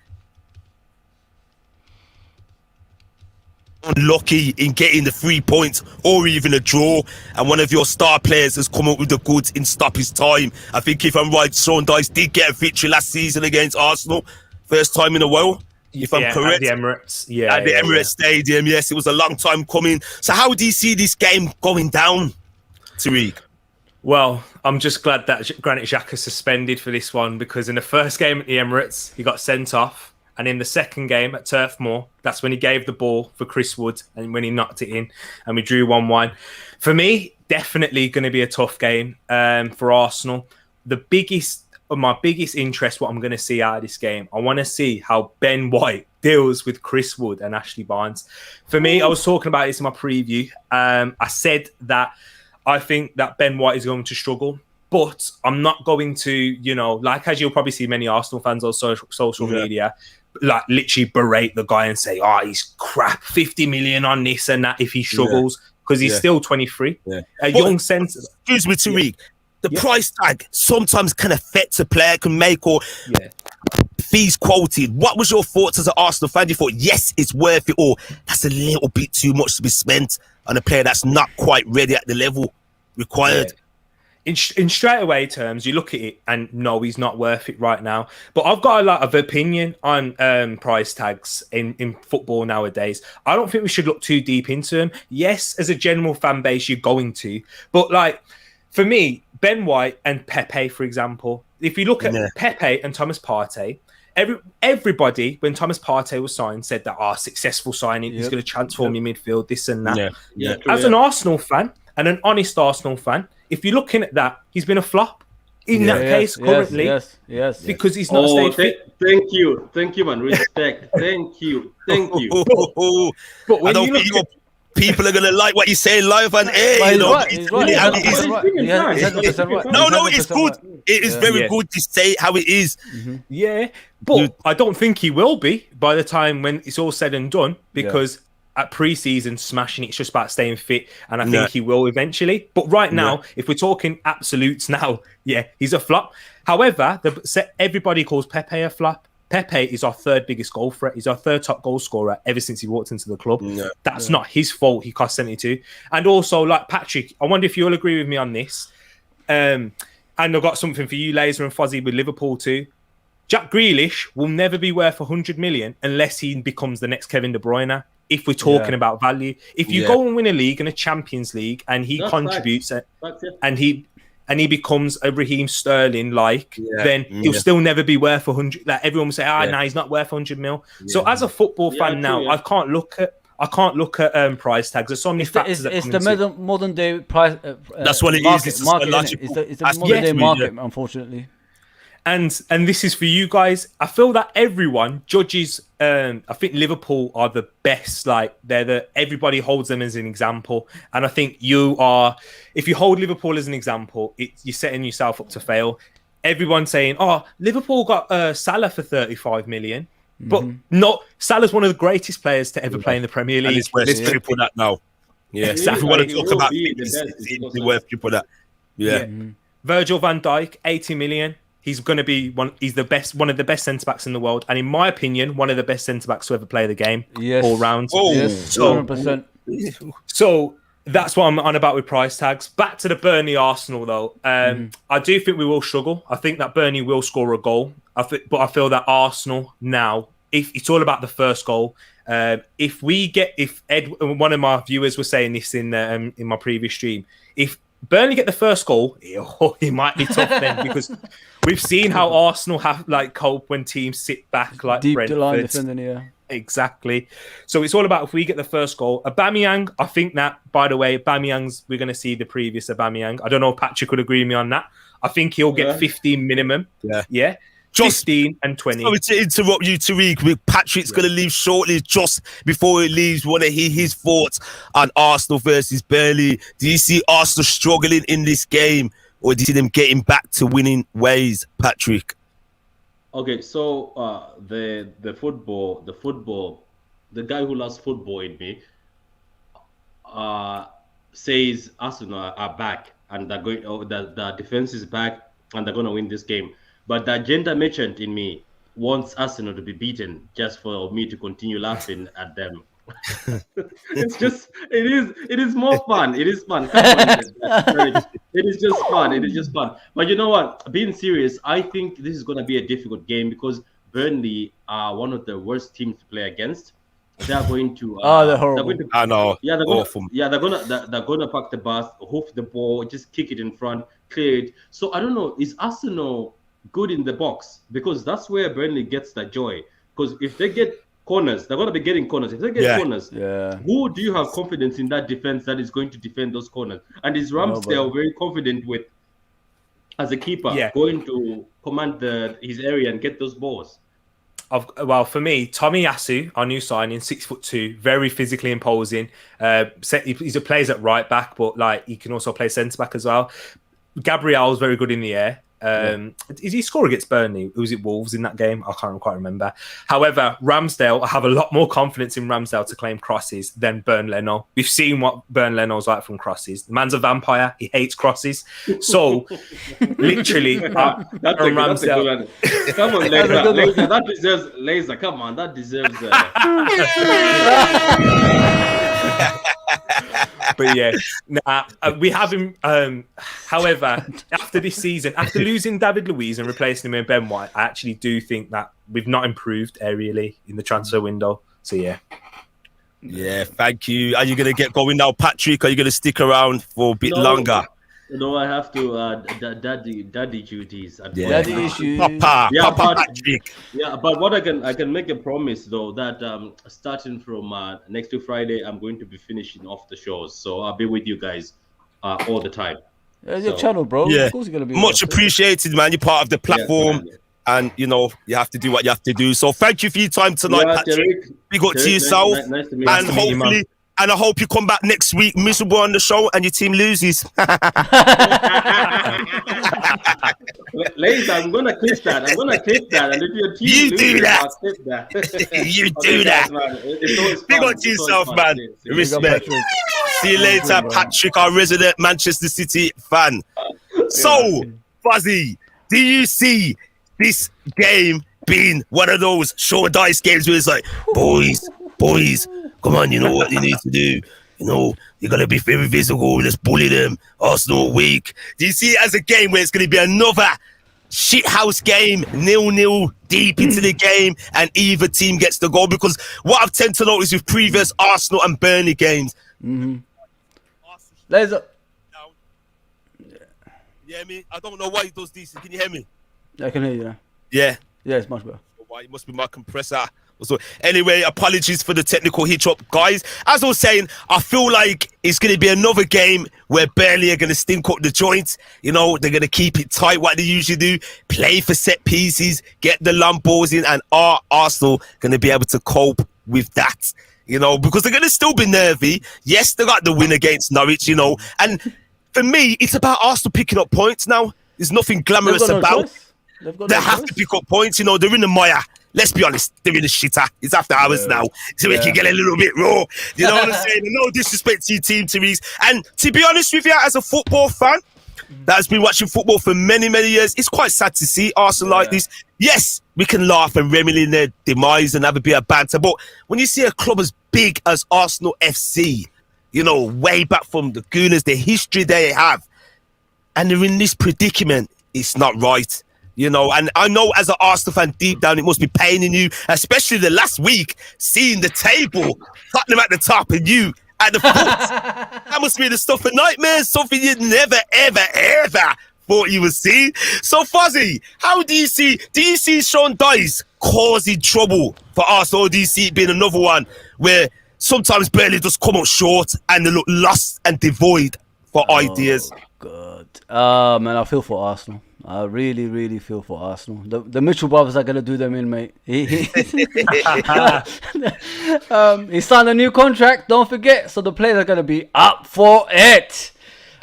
unlucky in getting the 3 points or even a draw, and one of your star players has come up with the goods in stoppage time. I think if I'm right, Sean Dyche did get a victory last season against Arsenal, first time in a while, if I'm correct. At the Emirates. At the Emirates Stadium, yes, it was a long time coming. So how do you see this game going down, Tariq? Well, I'm just glad that Granit Xhaka suspended for this one, because in the first game at the Emirates, he got sent off. And in the second game at Turf Moor, that's when he gave the ball for Chris Wood and when he knocked it in and we drew 1-1. For me, definitely going to be a tough game for Arsenal. My biggest interest, what I'm going to see out of this game, I want to see how Ben White deals with Chris Wood and Ashley Barnes. For me, I was talking about this in my preview. I said that I think that Ben White is going to struggle. But I'm not going to, like as you'll probably see many Arsenal fans on social media, like literally berate the guy and say, "Oh, he's crap, 50 million on this and that." If he struggles, because he's still 23, a young centre. Excuse me, Tariq. The price tag sometimes can affect a player, can make or fees quoted. What was your thoughts as an Arsenal fan? You thought, yes, it's worth it, or that's a little bit too much to be spent on a player that's not quite ready at the level required? In straight away terms, you look at it and no, he's not worth it right now. But I've got a lot of opinion on price tags in football nowadays. I don't think we should look too deep into them. Yes, as a general fan base, you're going to. But like, for me, Ben White and Pepe, for example, if you look at Pepe and Thomas Partey, everybody, when Thomas Partey was signed, said that successful signing, he's going to transform your midfield, this and that. As an Arsenal fan and an honest Arsenal fan, if you're looking at that, he's been a flop in that case currently. Yes. Because he's not stayed fit. Thank you, man. Respect. Thank you. But when you look people are gonna like what you say live on air. No, it's good. It is very good to say how it is. Yeah, but I don't think he will be by the time when it's all said and done, because at pre-season smashing, it's just about staying fit, and I think he will eventually. But right now, if we're talking absolutes now, he's a flop. However, everybody calls Pepe a flop. Pepe is our third biggest goal threat. He's our third top goal scorer ever since he walked into the club. That's not his fault. He cost 72. And also, like Patrick, I wonder if you'll agree with me on this. And I've got something for you, Lazer and Fozi, with Liverpool too. Jack Grealish will never be worth 100 million unless he becomes the next Kevin De Bruyne. If we're talking about value, if you go and win a league and a Champions League, and he contributes, and he becomes a Raheem Sterling, then he'll still never be worth 100. Like everyone will say, no, he's not worth 100 mil. So as a football fan now, I can't look at price tags. There's so many factors. It's the modern day price. That's what it market, is. It's the modern day market, unfortunately. And this is for you guys. I feel that everyone judges. I think Liverpool are the best. Like everybody holds them as an example. And I think you are. If you hold Liverpool as an example, you're setting yourself up to fail. Everyone's saying, Liverpool got Salah for 35 million, but not Salah's one of the greatest players to ever play in the Premier League. Let's triple that now. If you want to talk about it's worth triple that. Virgil van Dijk, 80 million. He's going to be one of the best centre backs in the world, and in my opinion, one of the best centre backs to ever play the game all round. Yes, 100%. So that's what I'm on about with price tags. Back to the Burnley Arsenal though. I do think we will struggle. I think that Burnley will score a goal. But I feel that Arsenal now, if it's all about the first goal. If one of my viewers was saying this in my previous stream, if Burnley get the first goal, it might be tough then, because we've seen how Arsenal have cope when teams sit back like deep Brentford. line defending, Exactly. So it's all about if we get the first goal. Aubameyang, I think that, by the way, we're going to see the previous Aubameyang. I don't know if Patrick would agree with me on that. I think he'll get 15 minimum. Yeah. Just 15 and 20. Sorry to interrupt you, Tariq. Patrick's going to leave shortly. Just before he leaves, want to hear his thoughts on Arsenal versus Burnley. Do you see Arsenal struggling in this game, or do you see them getting back to winning ways, Patrick? Okay, so the guy who loves football in me says Arsenal are back and they're going. The defense is back and they're going to win this game. But the agenda merchant in me wants Arsenal to be beaten just for me to continue laughing at them. It is more fun. It is fun. It is just fun. It is just fun. But you know what? Being serious, I think this is going to be a difficult game because Burnley are one of the worst teams to play against. They are going to. They're horrible. I know. Yeah, they're gonna pack the bus, hoof the ball, just kick it in front, clear it. So I don't know. Is Arsenal good in the box? Because that's where Burnley gets that joy. Because if they get corners, they're going to be getting corners. If they get corners, who do you have confidence in that defense that is going to defend those corners? And is Ramsdale very confident with, as a keeper, going to command his area and get those balls? Well, for me, Tommy Yasu, our new signing, 6'2", very physically imposing. He plays at right back, but he can also play centre back as well. Gabriel's very good in the air. Did he score against Burnley? Was it Wolves in that game? I can't quite remember. However, Ramsdale, I have a lot more confidence in Ramsdale to claim crosses than Bern Leno. We've seen what Bern Leno's like from crosses. The man's a vampire. He hates crosses. So, literally, that's a good one. Come on, Lazer. That deserves Lazer. Come on, that deserves. But yeah, we have him. However, after this season, after losing David Luiz and replacing him with Ben White, I actually do think that we've not improved aerially in the transfer window. So yeah. Yeah, thank you. Are you going to get going now, Patrick? Are you going to stick around for a bit longer? No, I have to daddy duties. Daddy issues. Papa Patrick. Yeah, but what I can make a promise though that starting from next week Friday, I'm going to be finishing off the shows, so I'll be with you guys all the time. It's your channel, bro. Yeah, of course you're gonna be much appreciated, man. You're part of the platform, and you know you have to do what you have to do. So thank you for your time tonight, Patrick. Big up to yourself, nice to meet and you. hopefully. And I hope you come back next week miserable on the show and your team loses. Later, I'm gonna clip that. And if your team you loses, do that. I'll clip that. You do that. Big up to yourself, man. Respect. See you later, Patrick, our resident Manchester City fan. So, Fuzzy, do you see this game being one of those short dice games where it's like, boys, come on, you know what you need to do. You know, you're going to be very physical. Let's bully them. Arsenal weak. Do you see it as a game where it's going to be another shithouse game, 0-0 deep into the game, and either team gets the goal? Because what I've tend to notice with previous Arsenal and Burnley games. Lazer. You hear me? I don't know why he does this. Can you hear me? I can hear you now. Yeah. Yeah, it's much better. Why? It must be my compressor. So anyway, apologies for the technical hitch-up, guys. As I was saying, I feel like it's going to be another game where Burnley are going to stink up the joint. You know, they're going to keep it tight, what they usually do, play for set pieces, get the long balls in, and are Arsenal going to be able to cope with that? You know, because they're going to still be nervy. Yes, they got the win against Norwich, you know. And for me, it's about Arsenal picking up points now. There's nothing glamorous about it. They have to pick up points. You know, they're in the mire. Let's be honest, they're in the shitter. It's after hours now, so we can get a little bit raw. You know what I'm saying? No disrespect to your team, Therese. And to be honest with you, as a football fan that has been watching football for many, many years, it's quite sad to see Arsenal like this. Yes, we can laugh and reminisce in their demise and have a bit of banter, but when you see a club as big as Arsenal FC, you know, way back from the Gooners, the history they have, and they're in this predicament, it's not right. You know, and I know as an Arsenal fan deep down, it must be paining you, especially the last week, seeing the table, Tottenham at the top and you at the foot. That must be the stuff of nightmares, something you never, ever, ever thought you would see. So, Fuzzy, how do you see Sean Dyche causing trouble for Arsenal, or do you see it being another one where sometimes Burnley just come up short and they look lost and devoid for ideas? God. Man, I feel for Arsenal. I really, really feel for Arsenal. The Mitchell brothers are going to do them in, mate. He signed a new contract, don't forget. So the players are going to be up for it.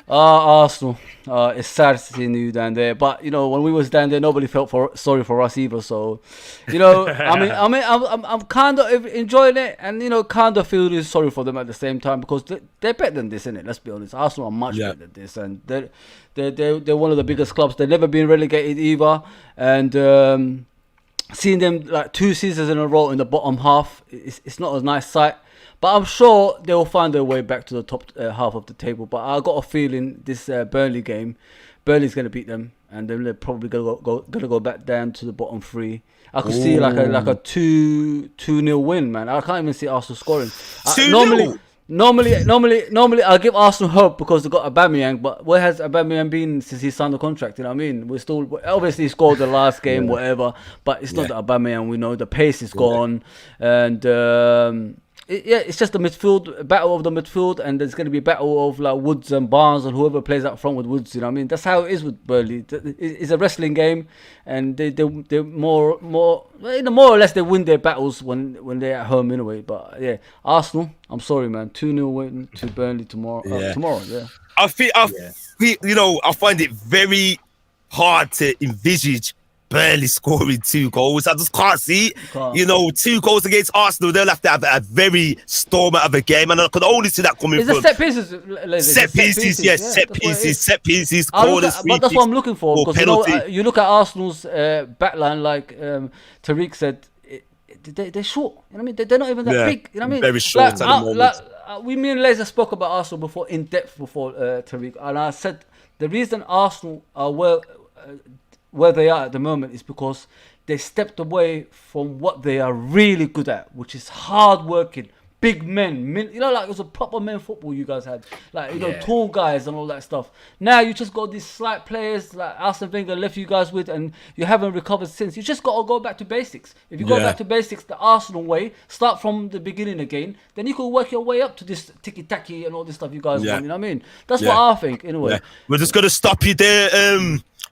Arsenal. It's sad to see you down there. But, you know, when we was down there, nobody felt sorry for us either. So, you know, I'm kind of enjoying it. And, you know, kind of feeling sorry for them at the same time. Because they're better than this, innit? Let's be honest. Arsenal are much better than this. And they're one of the biggest clubs. They've never been relegated either. And seeing them like 2 seasons in a row in the bottom half, it's not a nice sight. But I'm sure they'll find their way back to the top half of the table. But I got a feeling this Burnley game, Burnley's going to beat them, and then they're probably going to go back down to the bottom 3. I could see like a 2-0 win, man. I can't even see Arsenal scoring. Normally I give Arsenal hope because they got Aubameyang, but where has Aubameyang been since he signed the contract? You know what I mean? We're still obviously he scored the last game, whatever, but it's not the Aubameyang we know. The pace is gone, and it's just the battle of the midfield, and there's going to be a battle of like Woods and Barnes and whoever plays up front with Woods. You know what I mean? That's how it is with Burnley. It's a wrestling game, and they're more or less they win their battles when they're at home anyway. But yeah, Arsenal, I'm sorry, man, 2-0 win to Burnley tomorrow. Tomorrow, I feel, you know, I find it very hard to envisage Burnley scoring 2 goals. I just can't see it. Can't. You know, 2 goals against Arsenal, they'll have to have a very stormer of a game, and I could only see that coming Is it from set pieces? set pieces, yes, set pieces, corners, free but that's what I'm kicks, looking for, or because you know, penalty. you look at Arsenal's backline, like Tariq said, they're short. You know what I mean? They're not even that Yeah, big. You know what I mean? very short at the moment. Me and Lazer spoke about Arsenal before in depth before Tariq, and I said the reason Arsenal are where they are at the moment is because they stepped away from what they are really good at, which is hard working, big men. You know, like it was a proper men football you guys had, like you know, tall guys and all that stuff. Now you just got these slight players like Arsene Wenger left you guys with, and you haven't recovered since. You just got to go back to basics. If you go back to basics, the Arsenal way, start from the beginning again, then you can work your way up to this tiki-taki and all this stuff you guys want. You know what I mean? That's what I think, anyway. Yeah. We're just gonna stop you there,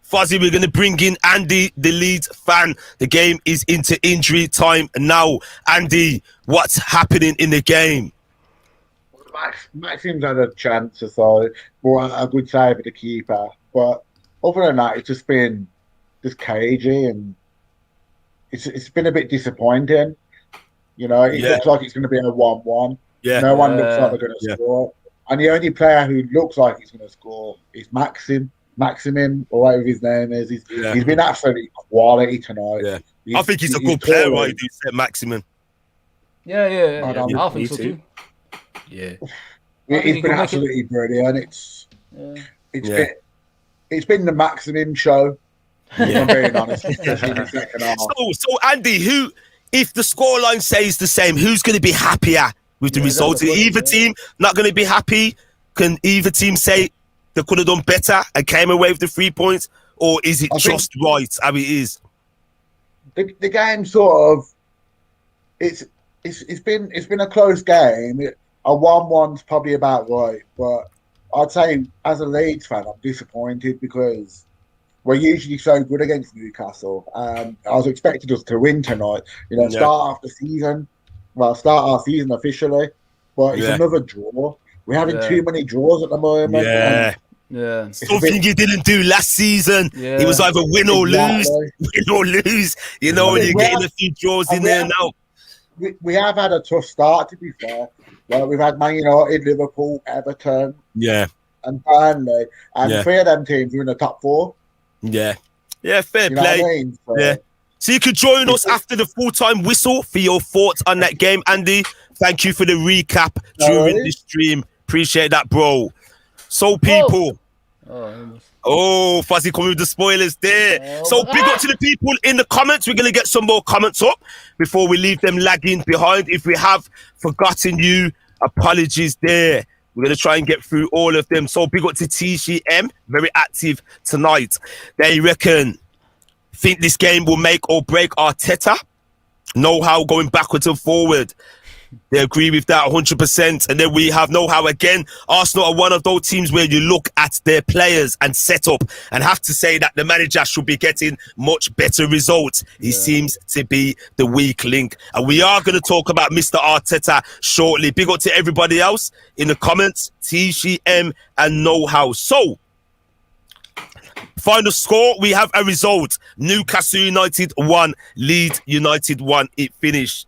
Fuzzy. We're gonna bring in Andy, the Leeds fan. The game is into injury time now. Andy, what's happening in the game? Maxim's had a chance or so, but a good save with the keeper. But other than that, it's just been just cagey, and it's been a bit disappointing. You know, it looks like it's going to be a 1-1. Yeah. No one looks like they're going to score. And the only player who looks like he's going to score is Maximin, or whatever his name is. He's been absolutely quality tonight. Yeah. I think he's a good player, right? You said Maximin. Yeah. I think so too. Yeah. He's been absolutely brilliant. It's been the Maximin show. If I'm being honest, especially in the second half. So Andy, if the scoreline stays the same, who's going to be happier with the results? Is either team not going to be happy? Can either team say they could have done better and came away with the 3 points, or is it just right how it is? The game sort of it's been a close game. A 1-1's probably about right, but I'd say as a Leeds fan, I'm disappointed because we're usually so good against Newcastle. I was expecting us to win tonight. You know, start our season officially, but it's another draw. We're having too many draws at the moment. Yeah. Something you didn't do last season. Yeah. It was either win or lose. You know, when you're getting a few draws in there now. We have had a tough start, to be fair. Like we've had Man United, Liverpool, Everton, and Burnley, and 3 of them teams are in the top 4. Yeah, fair play. I mean? So you could join us after the full-time whistle for your thoughts on that game, Andy. Thank you for the recap during the stream. Appreciate that, bro. So people, Fuzzy coming with the spoilers there. So big up to the people in the comments. We're gonna get some more comments up before we leave them lagging behind. If we have forgotten you, apologies there. We're gonna try and get through all of them. So big up to TCM, very active tonight. They think this game will make or break Arteta. Know-how going backwards and forward. They agree with that 100%. And then we have know-how again. Arsenal are one of those teams where you look at their players and setup and have to say that the manager should be getting much better results. He seems to be the weak link. And we are going to talk about Mr. Arteta shortly. Big up to everybody else in the comments, TCM and know-how. So, final score, we have a result. Newcastle United 1, Leeds United 1. It finished.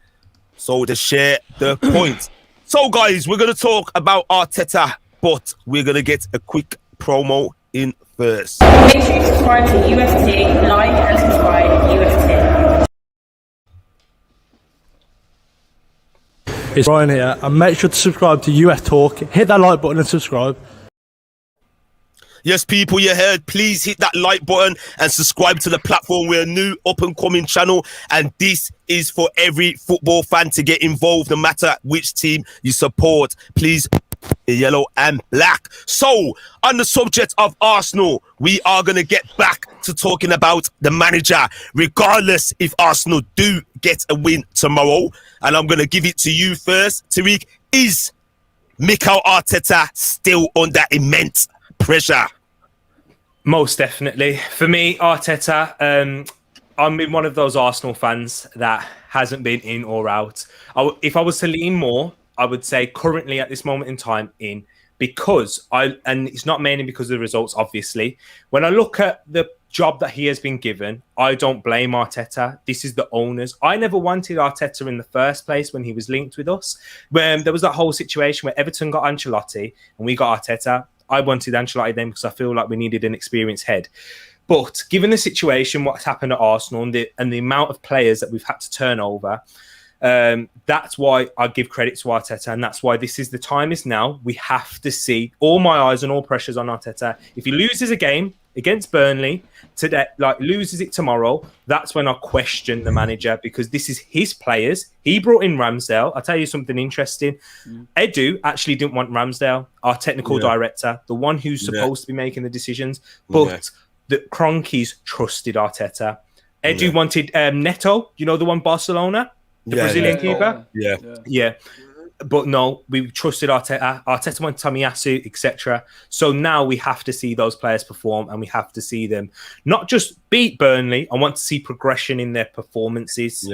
So to share the points. So guys, we're going to talk about Arteta, but we're going to get a quick promo in first. Make sure you subscribe to UFT, like and subscribe UFT. It's Ryan here, and make sure to subscribe to UF Talk. Hit that like button and subscribe. Yes, people, you heard. Please hit that like button and subscribe to the platform. We're a new up-and-coming channel, and this is for every football fan to get involved, no matter which team you support. Please, yellow and black. So, on the subject of Arsenal, we are going to get back to talking about the manager, regardless if Arsenal do get a win tomorrow. And I'm going to give it to you first. Tariq, is Mikel Arteta still under immense pressure? Most definitely. For me, Arteta, I'm one of those Arsenal fans that hasn't been in or out. If I was to lean more, I would say currently at this moment in time in, because and it's not mainly because of the results, obviously. When I look at the job that he has been given, I don't blame Arteta. This is the owners. I never wanted Arteta in the first place when he was linked with us. When there was that whole situation where Everton got Ancelotti and we got Arteta, I wanted Ancelotti then because I feel like we needed an experienced head. But given the situation, what's happened at Arsenal and the amount of players that we've had to turn over, that's why I give credit to Arteta, and that's why this is the time is now. We have to see all my eyes and all pressures on Arteta. If he loses a game against Burnley today, like loses it tomorrow, that's when I question the manager, because this is his players. He brought in Ramsdale. I'll tell you something interesting. Edu actually didn't want Ramsdale, our technical director, the one who's supposed to be making the decisions, but the Cronkies trusted Arteta. Edu wanted Neto, you know, the one Barcelona, the Brazilian keeper. Yeah. But no, we trusted Arteta. Arteta went Tomiyasu, etc. So now we have to see those players perform, and we have to see them not just beat Burnley. I want to see progression in their performances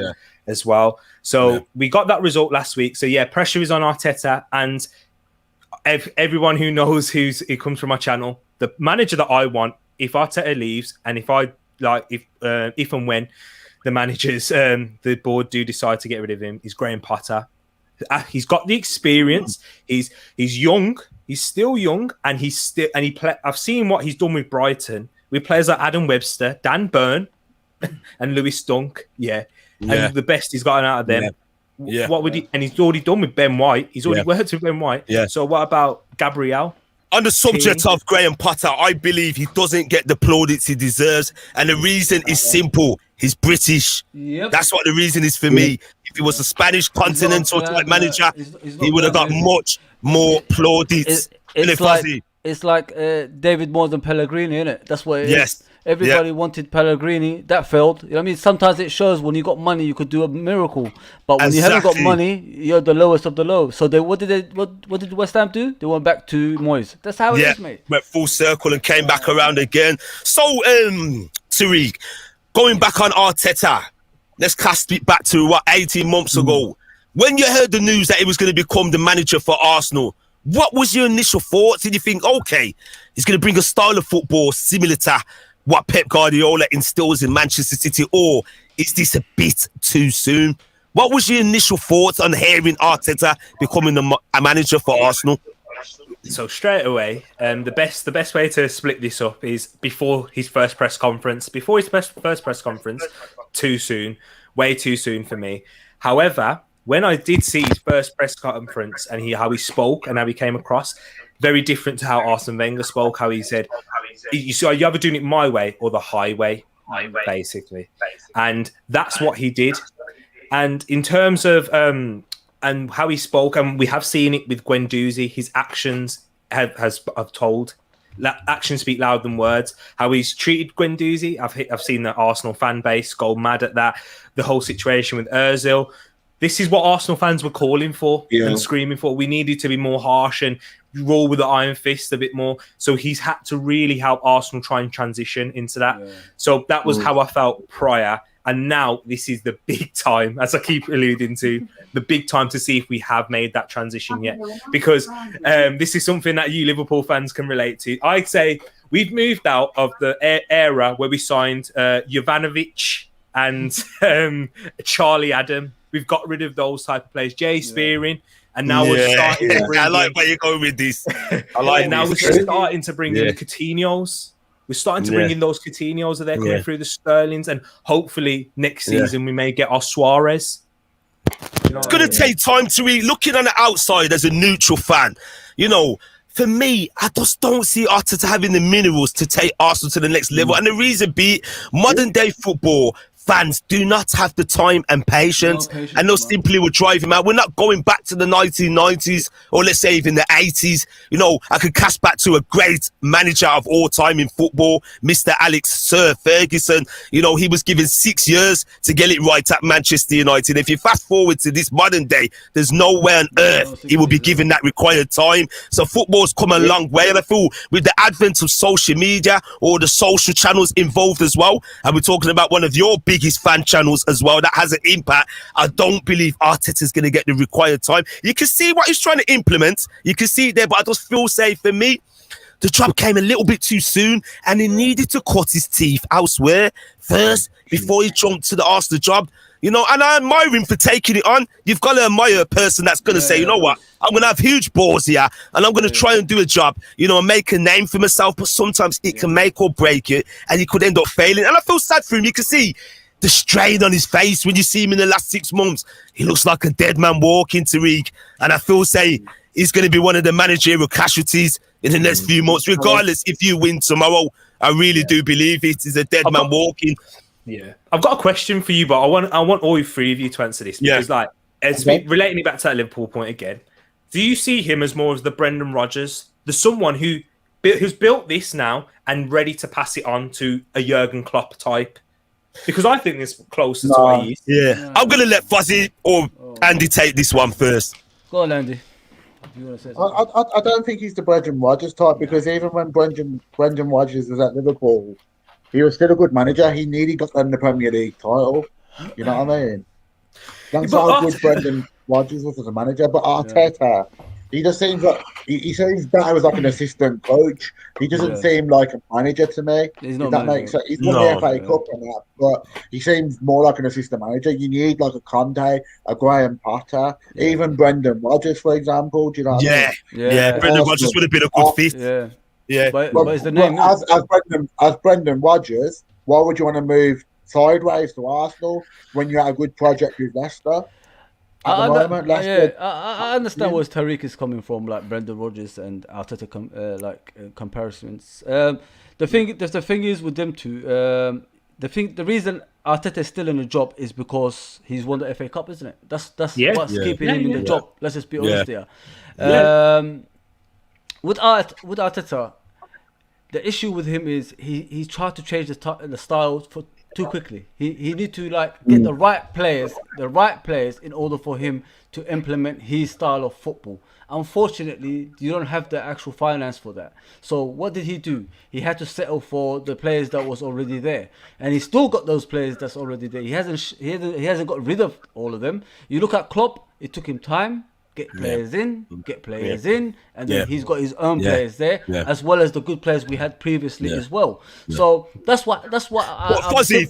as well. So we got that result last week. So yeah, pressure is on Arteta, and everyone who knows it comes from my channel. The manager that I want, if Arteta leaves, and if and when the managers, the board do decide to get rid of him, is Graham Potter. He's got the experience. He's young. He's still young, and I've seen what he's done with Brighton with players like Adam Webster, Dan Burn, and Lewis Dunk. And the best he's gotten out of them. What would he? And he's already done with Ben White. He's already worked with Ben White. So what about Gabriel? On the subject of Graham Potter, I believe he doesn't get the plaudits he deserves, and the reason is simple. He's British. That's what the reason is for me. If he was a Spanish continental type manager, he would have got much more plaudits. It's like David Moyes and Pellegrini, isn't it? That's what it is. Everybody wanted Pellegrini. That failed. You know what I mean? Sometimes it shows when you got money, you could do a miracle. But when you haven't got money, you're the lowest of the low. So what did West Ham do? They went back to Moyes. That's how it is, mate. Went full circle and came back around again. So, Tariq, going back on Arteta, let's cast it back to 18 months ago. When you heard the news that he was going to become the manager for Arsenal, what was your initial thoughts? Did you think, okay, he's going to bring a style of football similar to what Pep Guardiola instills in Manchester City, or is this a bit too soon? What was your initial thoughts on hearing Arteta becoming a manager for Arsenal? So straight away, the best way to split this up is before his first press conference. Before his first press conference, too soon, way too soon for me. However, when I did see his first press conference and how he spoke and how he came across, very different to how Arsene Wenger spoke. How he said, "You're either doing it my way or the highway, basically," and that's what he did. And in terms of and how he spoke, and we have seen it with Guendouzi, his actions have told. Actions speak louder than words. How he's treated Guendouzi, I've seen the Arsenal fan base go mad at that. The whole situation with Ozil. This is what Arsenal fans were calling for and screaming for. We needed to be more harsh and roll with the iron fist a bit more. So he's had to really help Arsenal try and transition into that. So that was how I felt prior. And now this is the big time, as I keep alluding to, the big time to see if we have made that transition yet. Because this is something that you Liverpool fans can relate to. I'd say we've moved out of the era where we signed Jovanovic and Charlie Adam. We've got rid of those type of players. Jay Spearing. And now we're starting to bring I like where you're going with this. We're starting to bring in the Coutinhos. We're starting to bring in those Coutinhos that they're coming through the Sterlings, and hopefully next season we may get our Suarez. It's going to take time to read. Looking on the outside as a neutral fan, you know, for me, I just don't see Arteta having the minerals to take Arsenal to the next level. And the reason be, modern day football fans do not have the time and patience, and they'll simply will drive him out. We're not going back to the 1990s, or let's say even the 80s. You know, I could cast back to a great manager of all time in football, Mr. Sir Ferguson. You know, he was given 6 years to get it right at Manchester United. If you fast forward to this modern day, there's no way on earth he will be given that required time. So football's come a long way, and I feel with the advent of social media or the social channels involved as well, and we're talking about one of your biggest fan channels as well, that has an impact. I don't believe Arteta's going to get the required time. You can see what he's trying to implement. You can see it there, but I just feel, say, for me, the job came a little bit too soon, and he needed to cut his teeth elsewhere first before he jumped to the Arsenal job. You know, and I admire him for taking it on. You've got to admire a person that's going to say, you know what, I'm going to have huge balls here, and I'm going to try and do a job, you know, and make a name for myself. But sometimes it can make or break it, and he could end up failing. And I feel sad for him. You can see the strain on his face when you see him in the last 6 months. He looks like a dead man walking, Tariq. And I feel he's going to be one of the managerial casualties in the next few months, regardless if you win tomorrow. I really do believe it is a dead man walking. Yeah, I've got a question for you, but I want all three of you to answer this because, relating it back to that Liverpool point again, do you see him as more as the Brendan Rodgers, the someone who's built this now and ready to pass it on to a Jurgen Klopp type? Because I think it's closer to what he is. Yeah, I'm gonna let Fozi or Andy take this one first. Go on, Andy. You want to say I don't think he's the Brendan Rodgers type, because even when Brendan Rodgers was at Liverpool, he was still a good manager. He nearly got them the Premier League title. You know what I mean? That's how good Brendan Rodgers was as a manager. But Arteta, he just seems like he seems better as like an assistant coach. He doesn't seem like a manager to me. He's not. That makes sense. He's won the FA Cup and that, but he seems more like an assistant manager. You need like a Conte, a Graham Potter, even Brendan Rodgers, for example. Do you know what I mean? Yeah. Brendan Rodgers would have been a good fit. Yeah, but it's the name. As Brendan Rodgers, why would you want to move sideways to Arsenal when you had a good project with Leicester? I understand where Tariq is coming from, like Brendan Rodgers and Arteta comparisons. The thing is with them two. The reason Arteta is still in the job is because he's won the FA Cup, isn't it? That's what's keeping him in the job. Let's just be honest here. With Arteta, the issue with him is he tried to change the style too quickly. He need to get the right players in order for him to implement his style of football. Unfortunately, you don't have the actual finance for that. So what did he do? He had to settle for the players that was already there, and he still got those players that's already there. He hasn't got rid of all of them. You look at Klopp; it took him time. Get players in, and then he's got his own players there, as well as the good players we had previously as well. So that's why Fozzy,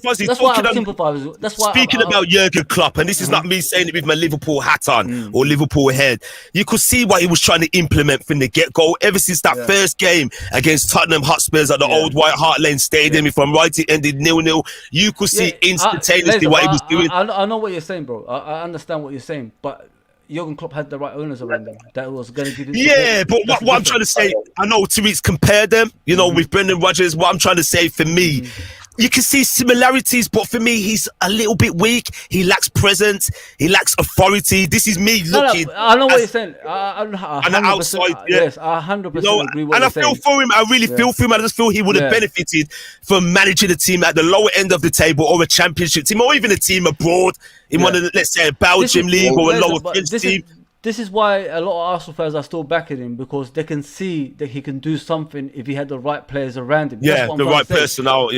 speaking about Jurgen Klopp, and this is not me saying it with my Liverpool hat on or Liverpool head. You could see what he was trying to implement from the get-go ever since that first game against Tottenham Hotspurs at the old White Hart Lane Stadium. If I'm right, it ended 0-0. You could see instantaneously what he was doing. I know what you're saying, bro. I understand what you're saying, but Jurgen Klopp had the right owners around him that was going to give him support. But what I'm trying to say, I know Tariq's compared them, with Brendan Rodgers. What I'm trying to say, for me, you can see similarities, but for me, he's a little bit weak. He lacks presence. He lacks authority. This is me looking. I know what you're saying. On the outside, yes, I 100% agree with and I feel for him. I really feel for him. I just feel he would have benefited from managing a team at the lower end of the table, or a championship team, or even a team abroad in one of the, let's say, a Belgium league or a lower French team. This is why a lot of Arsenal fans are still backing him, because they can see that he can do something if he had the right players around him. Yeah, the right personnel.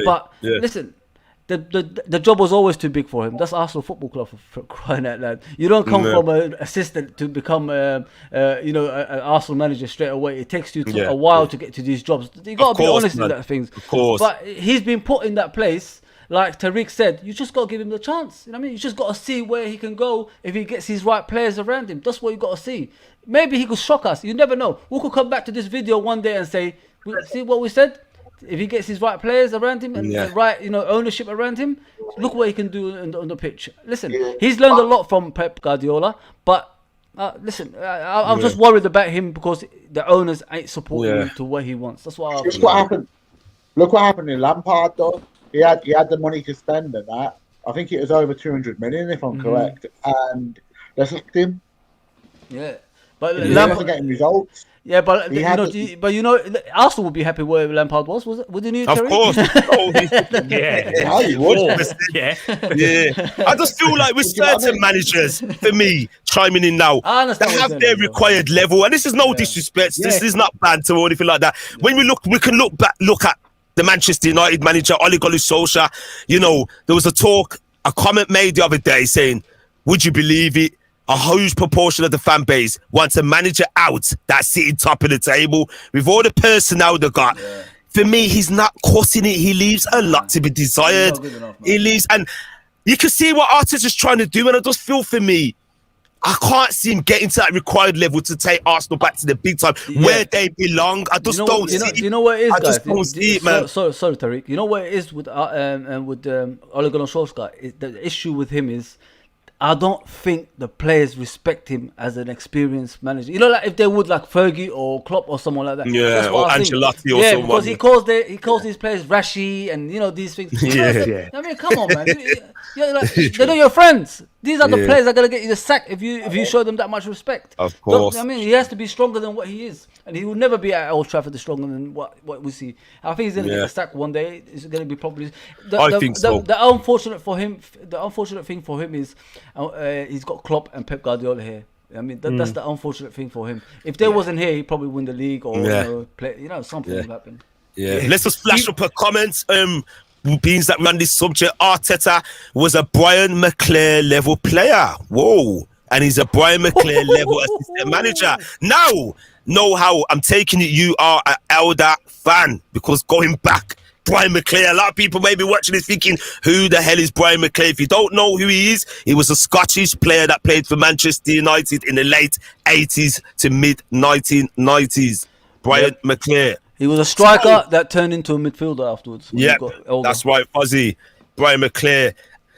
But listen, the job was always too big for him. That's Arsenal Football Club for crying out loud. You don't come from an assistant to become, an Arsenal manager straight away. It takes you a while to get to these jobs. You got to be honest in that things. Of course. But he's been put in that place. Like Tariq said, you just got to give him the chance. You know what I mean? You just got to see where he can go if he gets his right players around him. That's what you got to see. Maybe he could shock us. You never know. We could come back to this video one day and say, see what we said? If he gets his right players around him and the right, ownership around him, look what he can do on the pitch. Listen, he's learned a lot from Pep Guardiola, but listen, I'm just worried about him because the owners ain't supporting him to what he wants. That's what happened. Look what happened in Lampard, though. He had the money to spend and that. I think it was over 200 million, if I'm correct. And they sacked him. Yeah, but Lampard wasn't getting results. Yeah, but Arsenal would be happy where Lampard was. Was it? Wouldn't you? Of course. You would. Yeah. I just feel like with certain managers, for me, chiming in now, they have their required level, and this is no disrespect. This is not banter or anything like that. When we can look at the Manchester United manager, Ole Gunnar Solskjaer. There was a comment made the other day saying, would you believe it? a huge proportion of the fan base wants a manager out that's sitting top of the table with all the personnel they got. Yeah. For me, he's not cutting it. He leaves a lot to be desired. He's not good enough, man. He leaves, and you can see what Arteta's trying to do, and I just feel for me, I can't see him getting to that required level to take Arsenal back to the big time where they belong. I just don't see it. You know what it is, I guys? just don't see it, man. Sorry, Tariq. You know what it is with Ole Gunnar Solskjaer? The issue with him is, I don't think the players respect him as an experienced manager. You know, like if they would, like Fergie or Klopp or someone like that. Yeah, that's what or I think. Ancelotti or yeah, someone. because he calls these players Rashi and these things. Yeah. I mean, come on, man. They're not your friends. These are the players that are gonna get you the sack if you show them that much respect. Of course. I mean, he has to be stronger than what he is, and he will never be at Old Trafford stronger than what we see. I think he's gonna get the sack one day. It's gonna be probably. I think so. The unfortunate thing for him is he's got Klopp and Pep Guardiola here. I mean, that's the unfortunate thing for him. If they wasn't here, he'd probably win the league or something would happen. Yeah. Let's just flash up a comment. Beings that run this subject, Arteta was a Brian McClare level player. Whoa. And he's a Brian McClare level assistant manager. Now, know how I'm taking it you are an elder fan, because going back, Brian McClare, a lot of people may be watching this thinking, who the hell is Brian McClare? If you don't know who he is, he was a Scottish player that played for Manchester United in the late 80s to mid 1990s. Brian McClare. He was a striker that turned into a midfielder afterwards. Yeah, that's right, Fuzzy. Brian McClare.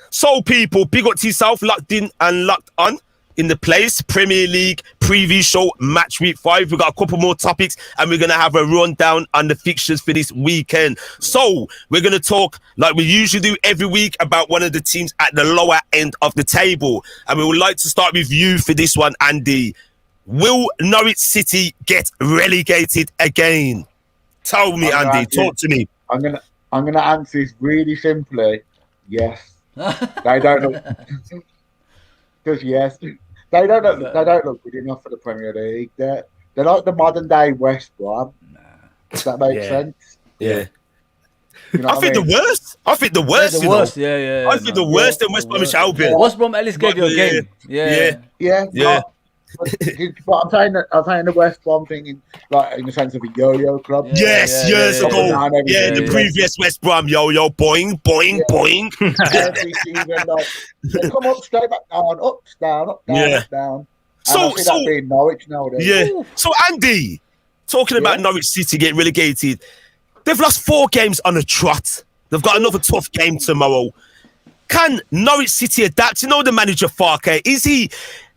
So, people, big up to yourself, locked in and locked on in the place. Premier League preview show, match week 5. We've got a couple more topics, and we're going to have a rundown on the fixtures for this weekend. So, we're going to talk, like we usually do every week, about one of the teams at the lower end of the table. And we would like to start with you for this one, Andy. Will Norwich City get relegated again? Tell me, Andy. Talk to me. I'm gonna answer this really simply. Yes. They don't look. Because yes, they don't look good enough for the Premier League. They're like the modern day West Brom. Does that make sense? Yeah. You know I think the worst. I think the worst. The worst. Yeah. I think the worst than West Bromwich Albion. West Brom at least gave you a game. Yeah. But I'm saying the West Brom thing in the sense of a yo-yo club. Years ago. The previous West Brom yo-yo, boing, boing, boing. Every season, they come up, straight back down, up, down, up, down. So that being Norwich nowadays. Yeah. So Andy, talking about Norwich City getting relegated, they've lost 4 games on a trot. They've got another tough game tomorrow. Can Norwich City adapt? You know the manager Farke,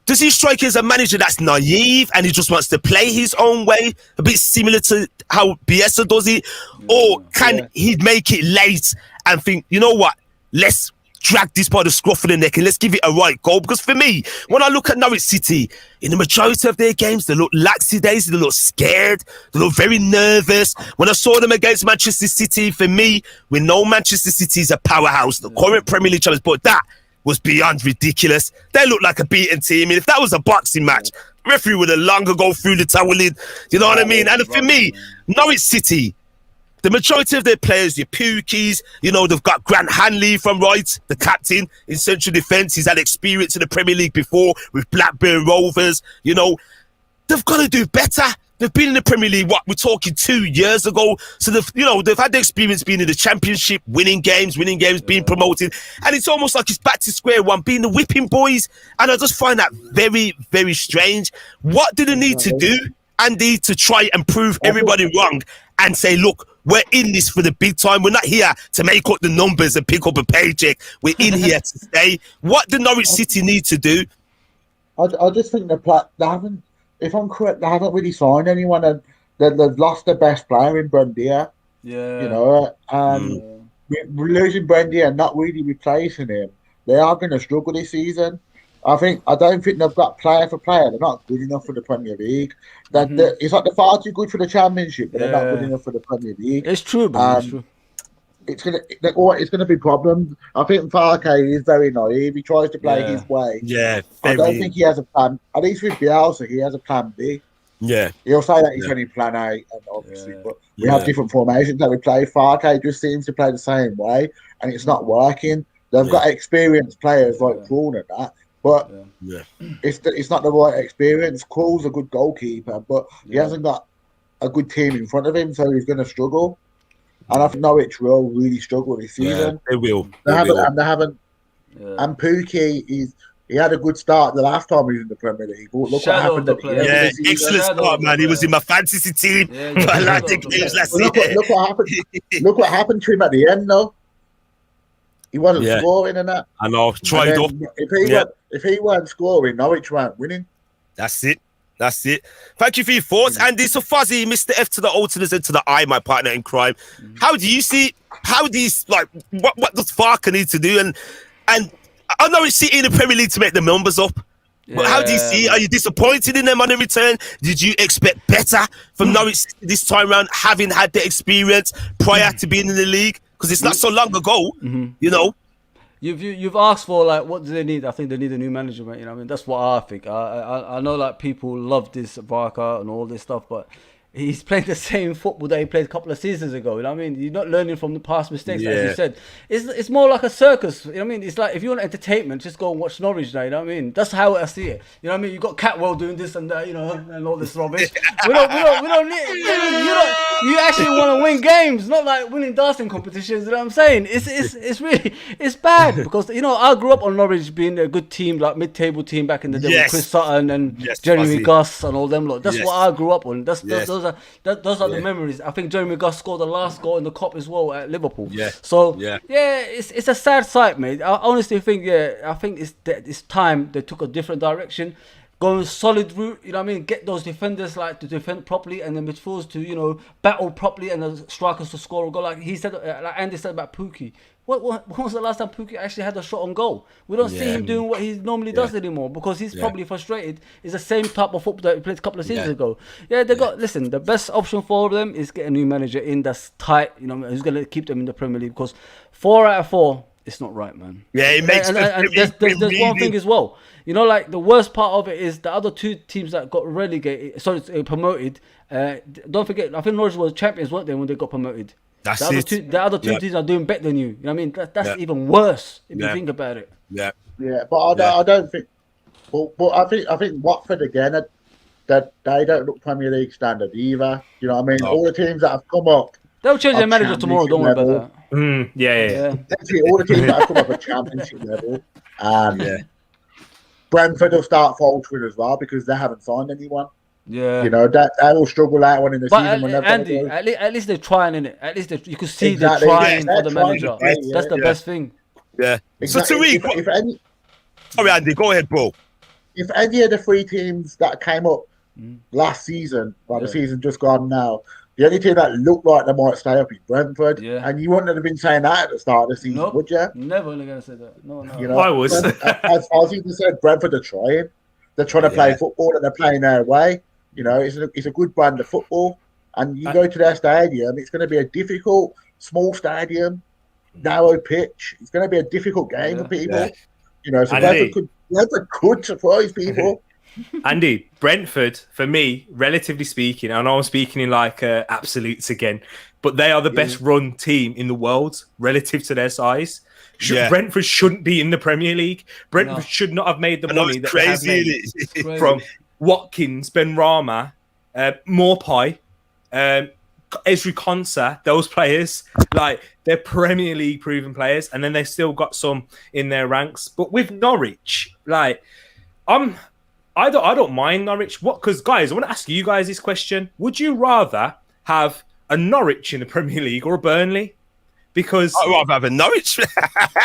does he strike as a manager that's naive and he just wants to play his own way, a bit similar to how Bielsa does it? Or can he make it late and think, you know what, let's drag this by the scruff of the neck and let's give it a right go? Because for me, when I look at Norwich City, in the majority of their games, they look lackadaisical, they look scared, they look very nervous. When I saw them against Manchester City, for me, we know Manchester City is a powerhouse, the current Premier League challenge, but that was beyond ridiculous. They looked like a beaten team. I mean, if that was a boxing match, referee would have long ago threw the towel in. You know what I mean? And for me, Norwich City, the majority of their players, your Pookies, they've got Grant Hanley from right, the captain in central defence. He's had experience in the Premier League before with Blackburn Rovers. They've got to do better. They've been in the Premier League, we're talking 2 years ago. So they've had the experience being in the Championship, winning games, being promoted. And it's almost like it's back to square one, being the whipping boys. And I just find that very, very strange. What do they need to do, Andy, to try and prove everybody wrong and say, look, we're in this for the big time. We're not here to make up the numbers and pick up a paycheck. We're in here to stay. What do Norwich City need to do? I just think they haven't, if I'm correct, they haven't really signed anyone, and they've lost their best player in Buendia. We're losing Buendia and not really replacing him. They are going to struggle this season. I don't think they've got player for player. They're not good enough for the Premier League. It's like they're far too good for the Championship, but they're not good enough for the Premier League. It's true, man. It's true. It's gonna be problems. I think Farke is very naive. He tries to play his way. Yeah, I don't think he has a plan. At least with Bielsa, he has a plan B. Yeah, he'll say that he's only plan A, and obviously, but we have different formations that we play. Farke just seems to play the same way, and it's not working. They've got experienced players like Prawn and that, But Yeah. it's not the right experience. Cole's a good goalkeeper, but he hasn't got a good team in front of him, so he's going to struggle. And I think Norwich will really struggle this season. They will. They haven't. Yeah. And Pookie he had a good start the last time he was in the Premier League. But look what Shadow happened of at the the end player. of Yeah, the season. excellent start, man. He was in my fantasy team. Yeah, But I yeah, like the yeah. games last Well, year. look what happened. Look what happened to him at the end, though. He wasn't Yeah. scoring and that. I know. Tried And off. then if he weren't scoring, Norwich weren't winning. That's it. That's it. Thank you for your thoughts, Andy. So Fuzzy, Mr. F to the O to the Z to the I, my partner in crime. How do you see? How do you like? What does Farker need to do? And I know it's City in the Premier League to make the numbers up. But how do you see? Are you disappointed in them on the return? Did you expect better from Norwich this time round, having had the experience prior to being in the league? Because it's not so long ago, you know. You've asked for like what do they need? I think they need a new manager, mate. You know, what I mean, that's what I think. I know like people love this Barca and all this stuff, but he's playing the same football that he played a couple of seasons ago. You know what I mean? You're not learning from the past mistakes, as you said. It's more like a circus. You know what I mean? It's like if you want entertainment, just go and watch Norwich now. You know what I mean? That's how I see it. You know what I mean? You got Catwell doing this and that, you know, and all this rubbish. we don't need. You actually want to win games, not like winning dancing competitions. You know what I'm saying? It's really bad because you know I grew up on Norwich being a good team, like mid-table team back in the day with Chris Sutton and Jeremy Gus and all them lot. That's what I grew up on. Those are the memories. I think Jeremy Gus scored the last goal in the cup as well at Liverpool. It's a sad sight, mate. I honestly think it's time they took a different direction. Going solid route, you know what I mean? Get those defenders like to defend properly and the midfielders to, you know, battle properly and the strikers to score a goal. Like he said, like Andy said about Pookie. When was the last time Pookie actually had a shot on goal? We don't see him doing what he normally does anymore because he's probably frustrated. It's the same type of football that he played a couple of seasons ago. Listen, the best option for them is get a new manager in that's tight, you know, who's going to keep them in the Premier League because 4 out of 4, it's not right, man. Yeah, it makes there's one thing as well. You know, like the worst part of it is the other two teams that got relegated, promoted. Don't forget, I think Norwich was champions, weren't they, when they got promoted? That's the other two teams are doing better than you. You know what I mean? That's even worse if you think about it. Yeah, but I don't think. But I think Watford again that they don't look Premier League standard either. You know what I mean? All the teams that have come up. They'll change their manager tomorrow. Don't worry about that. Yeah. Actually, all the teams that have come up at championship level. Brentford will start faltering as well because they haven't signed anyone. Yeah, you know that they will struggle out one in the season. When Andy, at least they're trying in it. At least you can see they're trying for the manager. That's the best thing. Yeah. Exactly. So Tariq, sorry, Andy, go ahead, bro. If any of the 3 teams that came up last season, the season just gone now, the only team that looked like they might stay up is Brentford. Yeah. And you wouldn't have been saying that at the start of the season, would you? Never going to say that. No. You know, I was. as Ozzy said, Brentford are trying. They're trying to play football and they're playing their way. You know, it's a good brand of football. And you go to their stadium, it's going to be a difficult, small stadium, narrow pitch. It's going to be a difficult game for people. Yeah. You know, so Brentford could surprise people. Andy, Brentford, for me, relatively speaking, I know I'm speaking in like absolutes again, but they are the best run team in the world relative to their size. Brentford shouldn't be in the Premier League. Brentford should not have made the money that they have made from Watkins, Benrahma, Morpie, Ezri Konsa, those players. Like, they're Premier League proven players, and then they've still got some in their ranks. But with Norwich, like, I don't mind Norwich. Because, guys, I want to ask you guys this question. Would you rather have a Norwich in the Premier League or a Burnley? Because I'd rather have a Norwich.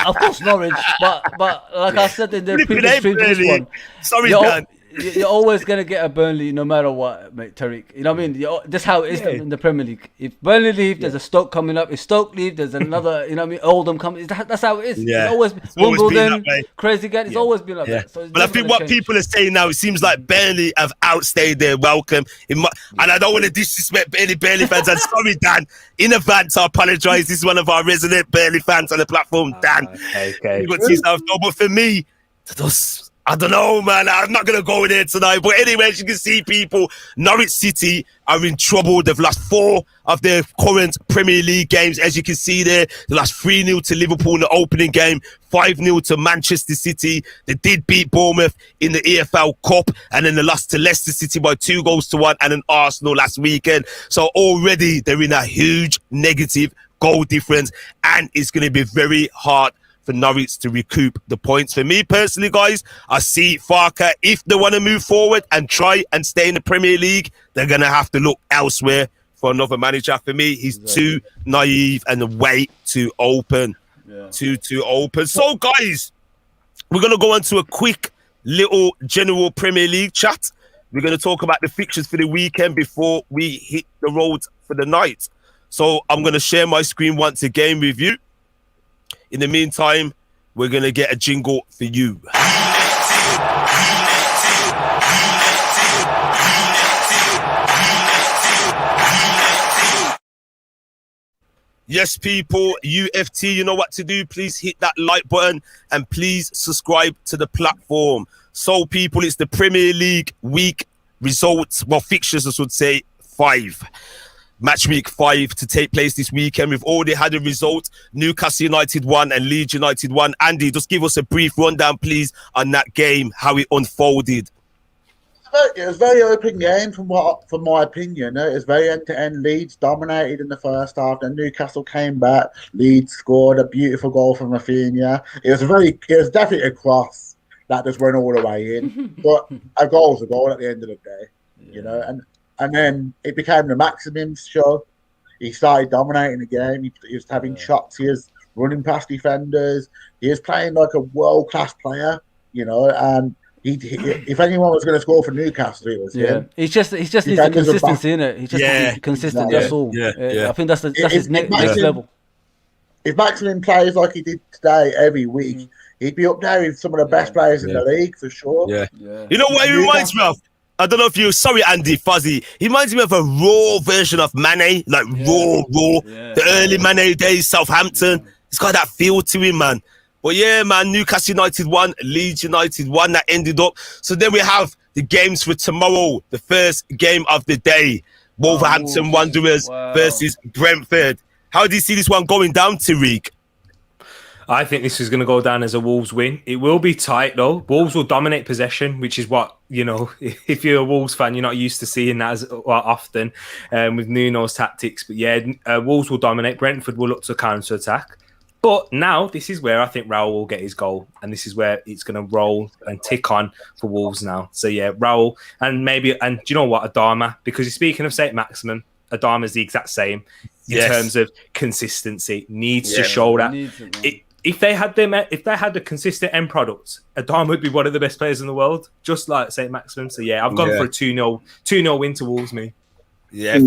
Of course, Norwich. But like I said in the previous stream, this one, sorry, Dan. You're always going to get a Burnley no matter what, mate, Tariq. You know what I mean? That's how it is in the Premier League. If Burnley leave, there's a Stoke coming up. If Stoke leave, there's another, you know what I mean, Oldham coming. That's how it is. Yeah. It's always Wimbledon, crazy guy. It's always been like that. So but I think what people are saying now, it seems like Burnley have outstayed their welcome. And I don't want to disrespect Burnley fans. I'm sorry, Dan. In advance, I apologise. This is one of our resident Burnley fans on the platform, Dan. Okay. But for me, I don't know, man. I'm not going to go in there tonight. But anyway, as you can see, people, Norwich City are in trouble. They've lost 4 of their current Premier League games. As you can see there, they lost 3-0 to Liverpool in the opening game, 5-0 to Manchester City. They did beat Bournemouth in the EFL Cup, and then they lost to Leicester City by 2-1 and an Arsenal last weekend. So already they're in a huge negative goal difference, and it's going to be very hard for Norwich to recoup the points. For me personally, guys, I see Farke, if they want to move forward and try and stay in the Premier League, they're going to have to look elsewhere for another manager. For me, he's too naive and way too open. Yeah. Too open. So, guys, we're going to go on to a quick little general Premier League chat. We're going to talk about the fixtures for the weekend before we hit the road for the night. So I'm going to share my screen once again with you. In the meantime, we're going to get a jingle for you. Yes, people, UFT, you know what to do. Please hit that like button and please subscribe to the platform. So, people, it's the Premier League week results, well, fixtures, I should say, 5. Match week 5 to take place this weekend. We've already had a result. Newcastle United won and Leeds United won. Andy, just give us a brief rundown, please, on that game, how it unfolded. It was a very open game from my opinion. It was very end-to-end. Leeds dominated in the first half. Then Newcastle came back. Leeds scored a beautiful goal from Rafinha. It was definitely a cross that just went all the way in. But a goal's a goal at the end of the day, you know. And then it became the Maximum's show. He started dominating the game. He was having shots. He was running past defenders. He was playing like a world-class player, you know. And if anyone was going to score for Newcastle, it was him. He's just needs the consistency, innit? He just needs consistent. That's all. I think that's his next level. If Maximum plays like he did today every week, he'd be up there with some of the best players in the league for sure. Yeah. You know what he reminds me of? I don't know if sorry, Andy, Fuzzy. He reminds me of a raw version of Mane, like raw. The early Mane days, Southampton. It's got that feel to him, man. But yeah, man, Newcastle United won, Leeds United won. That ended up. So then we have the games for tomorrow, the first game of the day. Wolverhampton Wanderers versus Brentford. How do you see this one going down, Tariq? I think this is going to go down as a Wolves win. It will be tight, though. Wolves will dominate possession, which is what, you know, if you're a Wolves fan, you're not used to seeing that as often with Nuno's tactics. But yeah, Wolves will dominate. Brentford will look to counter-attack. But now, this is where I think Raul will get his goal. And this is where it's going to roll and tick on for Wolves now. So yeah, Raul. And do you know what? Adama. Because speaking of St. Maximin, Adama's the exact same in terms of consistency. Needs to show that. If they had a consistent end product, Adama would be one of the best players in the world, just like St. Maximin. So yeah, I've gone for a 2-0 win towards me. Yeah,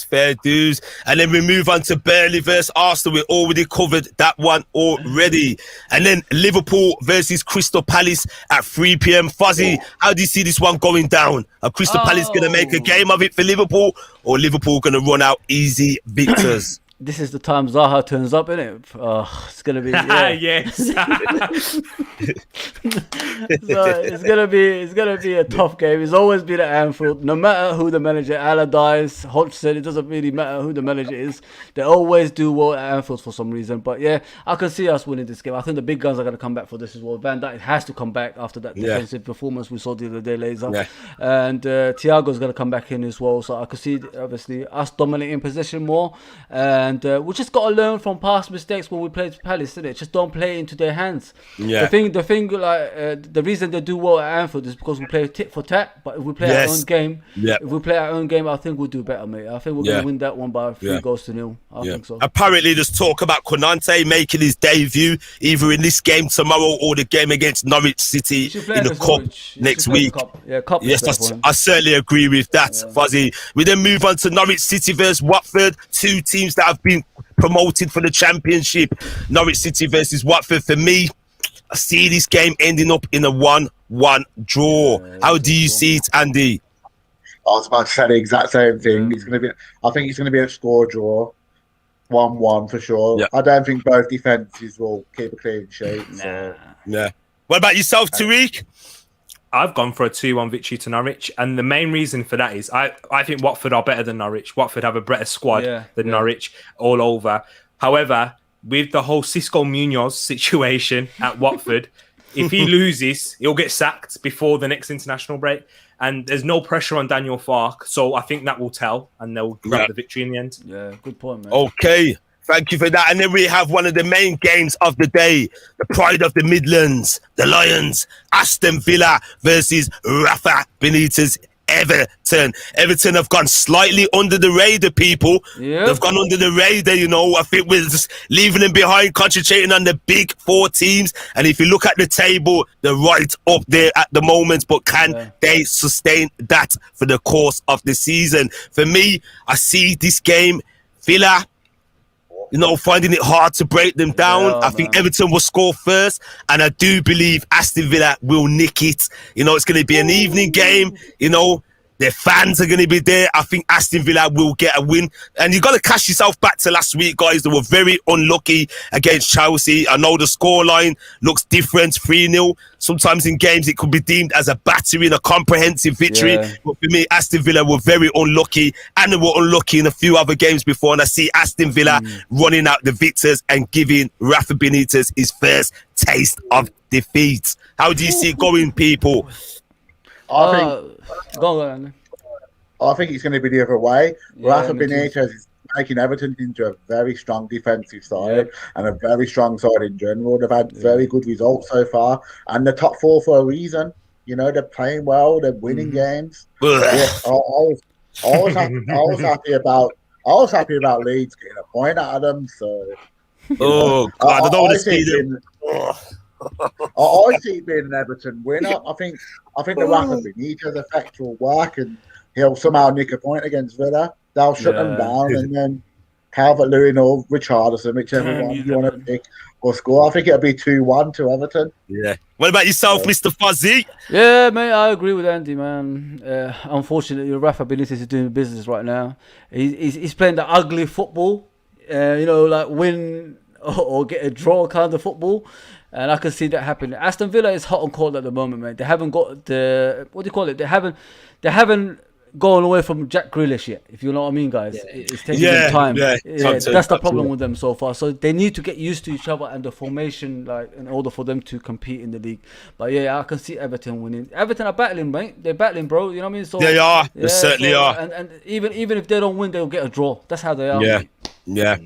fair dues. And then we move on to Burnley versus Arsenal. We already covered that one already. And then Liverpool versus Crystal Palace at 3 p.m. Fuzzy, how do you see this one going down? Are Crystal Palace going to make a game of it for Liverpool, or Liverpool going to run out easy victors? This is the time Zaha turns up, isn't it? It's gonna be yes. So it's gonna be a tough game. It's always been at Anfield. No matter who the manager, Allardyce, Hodgson, it doesn't really matter who the manager is. They always do well at Anfield for some reason. But yeah, I can see us winning this game. I think the big guns are gonna come back for this as well. Van Dijk has to come back after that defensive performance we saw the other day, Lazer. And Thiago's gonna come back in as well. So I could see obviously us dominating possession more. And we just got to learn from past mistakes when we played Palace, isn't it? Just don't play it into their hands. The thing, like the reason they do well at Anfield is because we play tit for tat. But if we play our own game, I think we'll do better, mate. I think we're going to win that one by 3-0. I think so. Apparently, there's talk about Konate making his debut either in this game tomorrow or the game against Norwich City in the Cup next week. Cup. Yes, I certainly agree with that, Fuzzy. We then move on to Norwich City versus Watford, 2 teams that have been promoted for the Championship. Norwich City versus Watford. For me, I see this game ending up in a 1-1 draw. How do you see it, Andy? I was about to say the exact same thing. I think it's going to be a score draw, 1-1 for sure. I don't think both defenses will keep a clean sheet. What about yourself, Tariq? I've gone for a 2-1 victory to Norwich, and the main reason for that is I think Watford are better than Norwich. Watford have a better squad than Norwich all over. However, with the whole Cisco Munoz situation at Watford, if he loses, he'll get sacked before the next international break, and there's no pressure on Daniel Farke, so I think that will tell, and they'll grab the victory in the end. Yeah, good point, man. Okay. Thank you for that. And then we have one of the main games of the day, the pride of the Midlands, the Lions, Aston Villa versus Rafa Benitez, Everton. Everton have gone slightly under the radar, people. Yep. They've gone under the radar, you know. I think we're just leaving them behind, concentrating on the big four teams. And if you look at the table, they're right up there at the moment. But can they sustain that for the course of the season? For me, I see this game, Villa, you know, finding it hard to break them down. I think Everton will score first, and I do believe Aston Villa will nick it. You know, it's going to be an evening game. You know, their fans are going to be there. I think Aston Villa will get a win. And you've got to cast yourself back to last week, guys. They were very unlucky against Chelsea. I know the scoreline looks different, 3-0. Sometimes in games, it could be deemed as a battery and a comprehensive victory. Yeah. But for me, Aston Villa were very unlucky, and they were unlucky in a few other games before. And I see Aston Villa running out the victors and giving Rafa Benitez his first taste of defeat. How do you see it going, people? I think it's going to be the other way. Rafa Benitez is making Everton into a very strong defensive side and a very strong side in general. They've had very good results so far, and they're top four for a reason. You know, they're playing well, they're winning games. I was happy about Leeds getting a point out of them. So, God, I don't want to see them. I see it being an Everton winner. I think the Rafa Benitez effect will work, and he'll somehow nick a point against Villa. They'll shut them down, and then Calvert-Lewin or Richarlison, whichever one you want to pick, will score. I think it'll be 2-1 to Everton. Yeah. What about yourself, Mr. Fuzzy? Yeah, mate, I agree with Andy, man. Unfortunately, Rafa Benitez is doing business right now. He's playing the ugly football, you know, like win or get a draw kind of football. And I can see that happening. Aston Villa is hot and cold at the moment, man. They haven't got the, what do you call it? They haven't gone away from Jack Grealish yet, if you know what I mean, guys. It's taking them time. That's the problem with them so far. So they need to get used to each other and the formation, like, in order for them to compete in the league. But yeah, I can see Everton winning. Everton are battling, mate. They're battling, bro. You know what I mean? So they are. They certainly are. And even if they don't win, they'll get a draw. That's how they are. Yeah.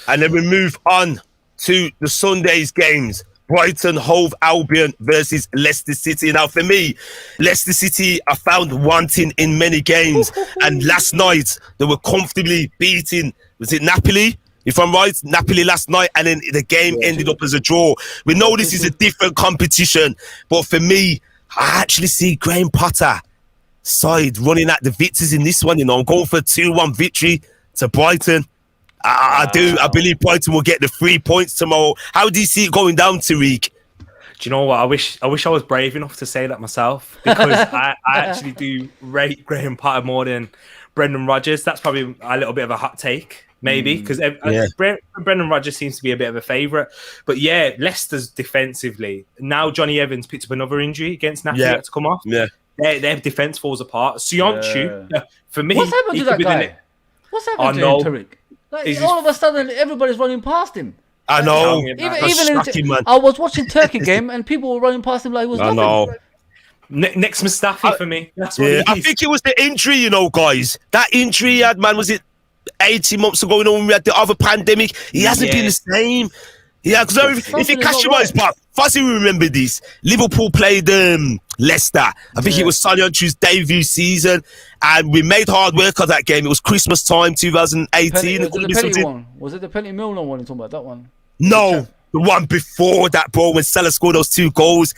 And then we move on to the Sunday's games. Brighton Hove Albion versus Leicester City. Now, for me, Leicester City are found wanting in many games. And last night, they were comfortably beating, was it Napoli? If I'm right, Napoli last night, and then the game ended up as a draw. We know this is a different competition, but for me, I actually see Graham Potter side running at the victors in this one. You know, I'm going for a 2-1 victory to Brighton. I do. I believe Brighton will get the 3 points tomorrow. How do you see it going down, Tariq? Do you know what? I wish I was brave enough to say that myself, because I actually do rate Graham Potter more than Brendan Rodgers. That's probably a little bit of a hot take, maybe, because Brendan Rodgers seems to be a bit of a favourite. But yeah, Leicester's defensively. Now Johnny Evans picked up another injury against Napoli to come off. Yeah. Their defence falls apart. Sionchu, for me... What's happened to that guy? What's happened to him, Tariq? Like, all of a sudden, everybody's running past him. I know. I was watching Turkey game, and people were running past him like it was nothing. Know. Next Mustafi for me. That's what I think it was the injury, you know, guys. That injury he had, man, was it 18 months ago, you know, when we had the other pandemic? He hasn't been the same. Yeah, because if you catch your eyes back, Fuzzy will remember this. Liverpool played Leicester. I think it was Sionchu's debut season, and we made hard work of that game. It was Christmas time, 2018. Was it the Penny Milner one you're talking about, that one? No, the one before that, bro, when Salah scored those 2 goals.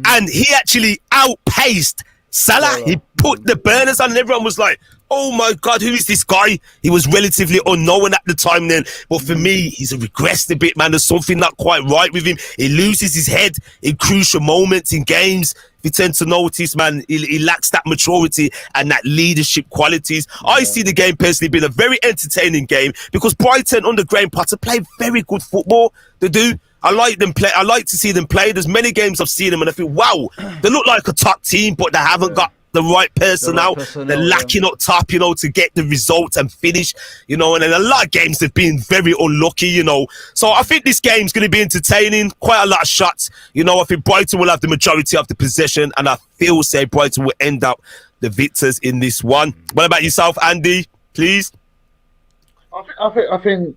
And he actually outpaced Salah. He put the burners on, and everyone was like, oh my God, who is this guy? He was relatively unknown at the time then. But for me, he's regressed a bit, man. There's something not quite right with him. He loses his head in crucial moments in games. If you tend to notice, man, he lacks that maturity and that leadership qualities. I see the game personally being a very entertaining game, because Brighton under Graham Potter play very good football. They do. I like them play. I like to see them play. There's many games I've seen them, and I think, wow, they look like a top team, but they haven't got the right personnel. They're lacking up top, you know, to get the results and finish, you know. And in a lot of games, they've been very unlucky, you know. So I think this game's going to be entertaining. Quite a lot of shots, you know. I think Brighton will have the majority of the possession, and I say Brighton will end up the victors in this one. What about yourself, Andy? Please. I think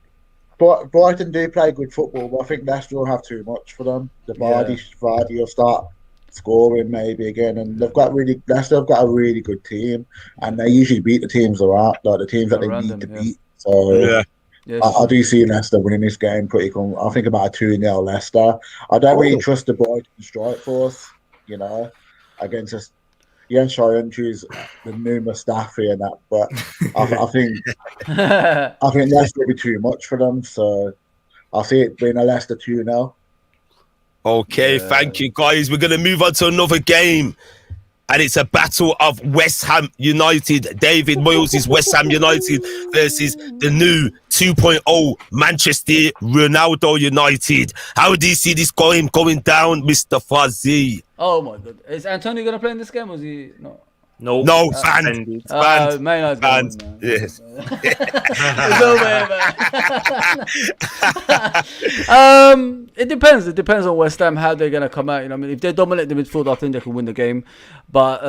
Brighton do play good football, but I think Leicester will have too much for them. The Vardy will start scoring maybe again, and Leicester have got a really good team, and they usually beat the teams around, like the teams that they need to beat. So I do see Leicester winning this game pretty cool. I think about a 2-0 Leicester. I don't really trust the Brighton strike force, you know, against us. Jens Scheuren choose the new Mustafi and that, but I think Leicester will be too much for them. So I'll see it being a Leicester 2-0. Okay, thank you, guys. We're going to move on to another game, and it's a battle of West Ham United. David Moyes' West Ham United versus the new 2.0 Manchester Ronaldo United. How do you see this going down, Mr. Fozi? Oh my god, is Antonio gonna play in this game, or is he not? No, banned. Man, yes. There's no way, man. It depends. It depends on West Ham how they're gonna come out. You know, I mean, if they dominate the midfield, I think they can win the game. But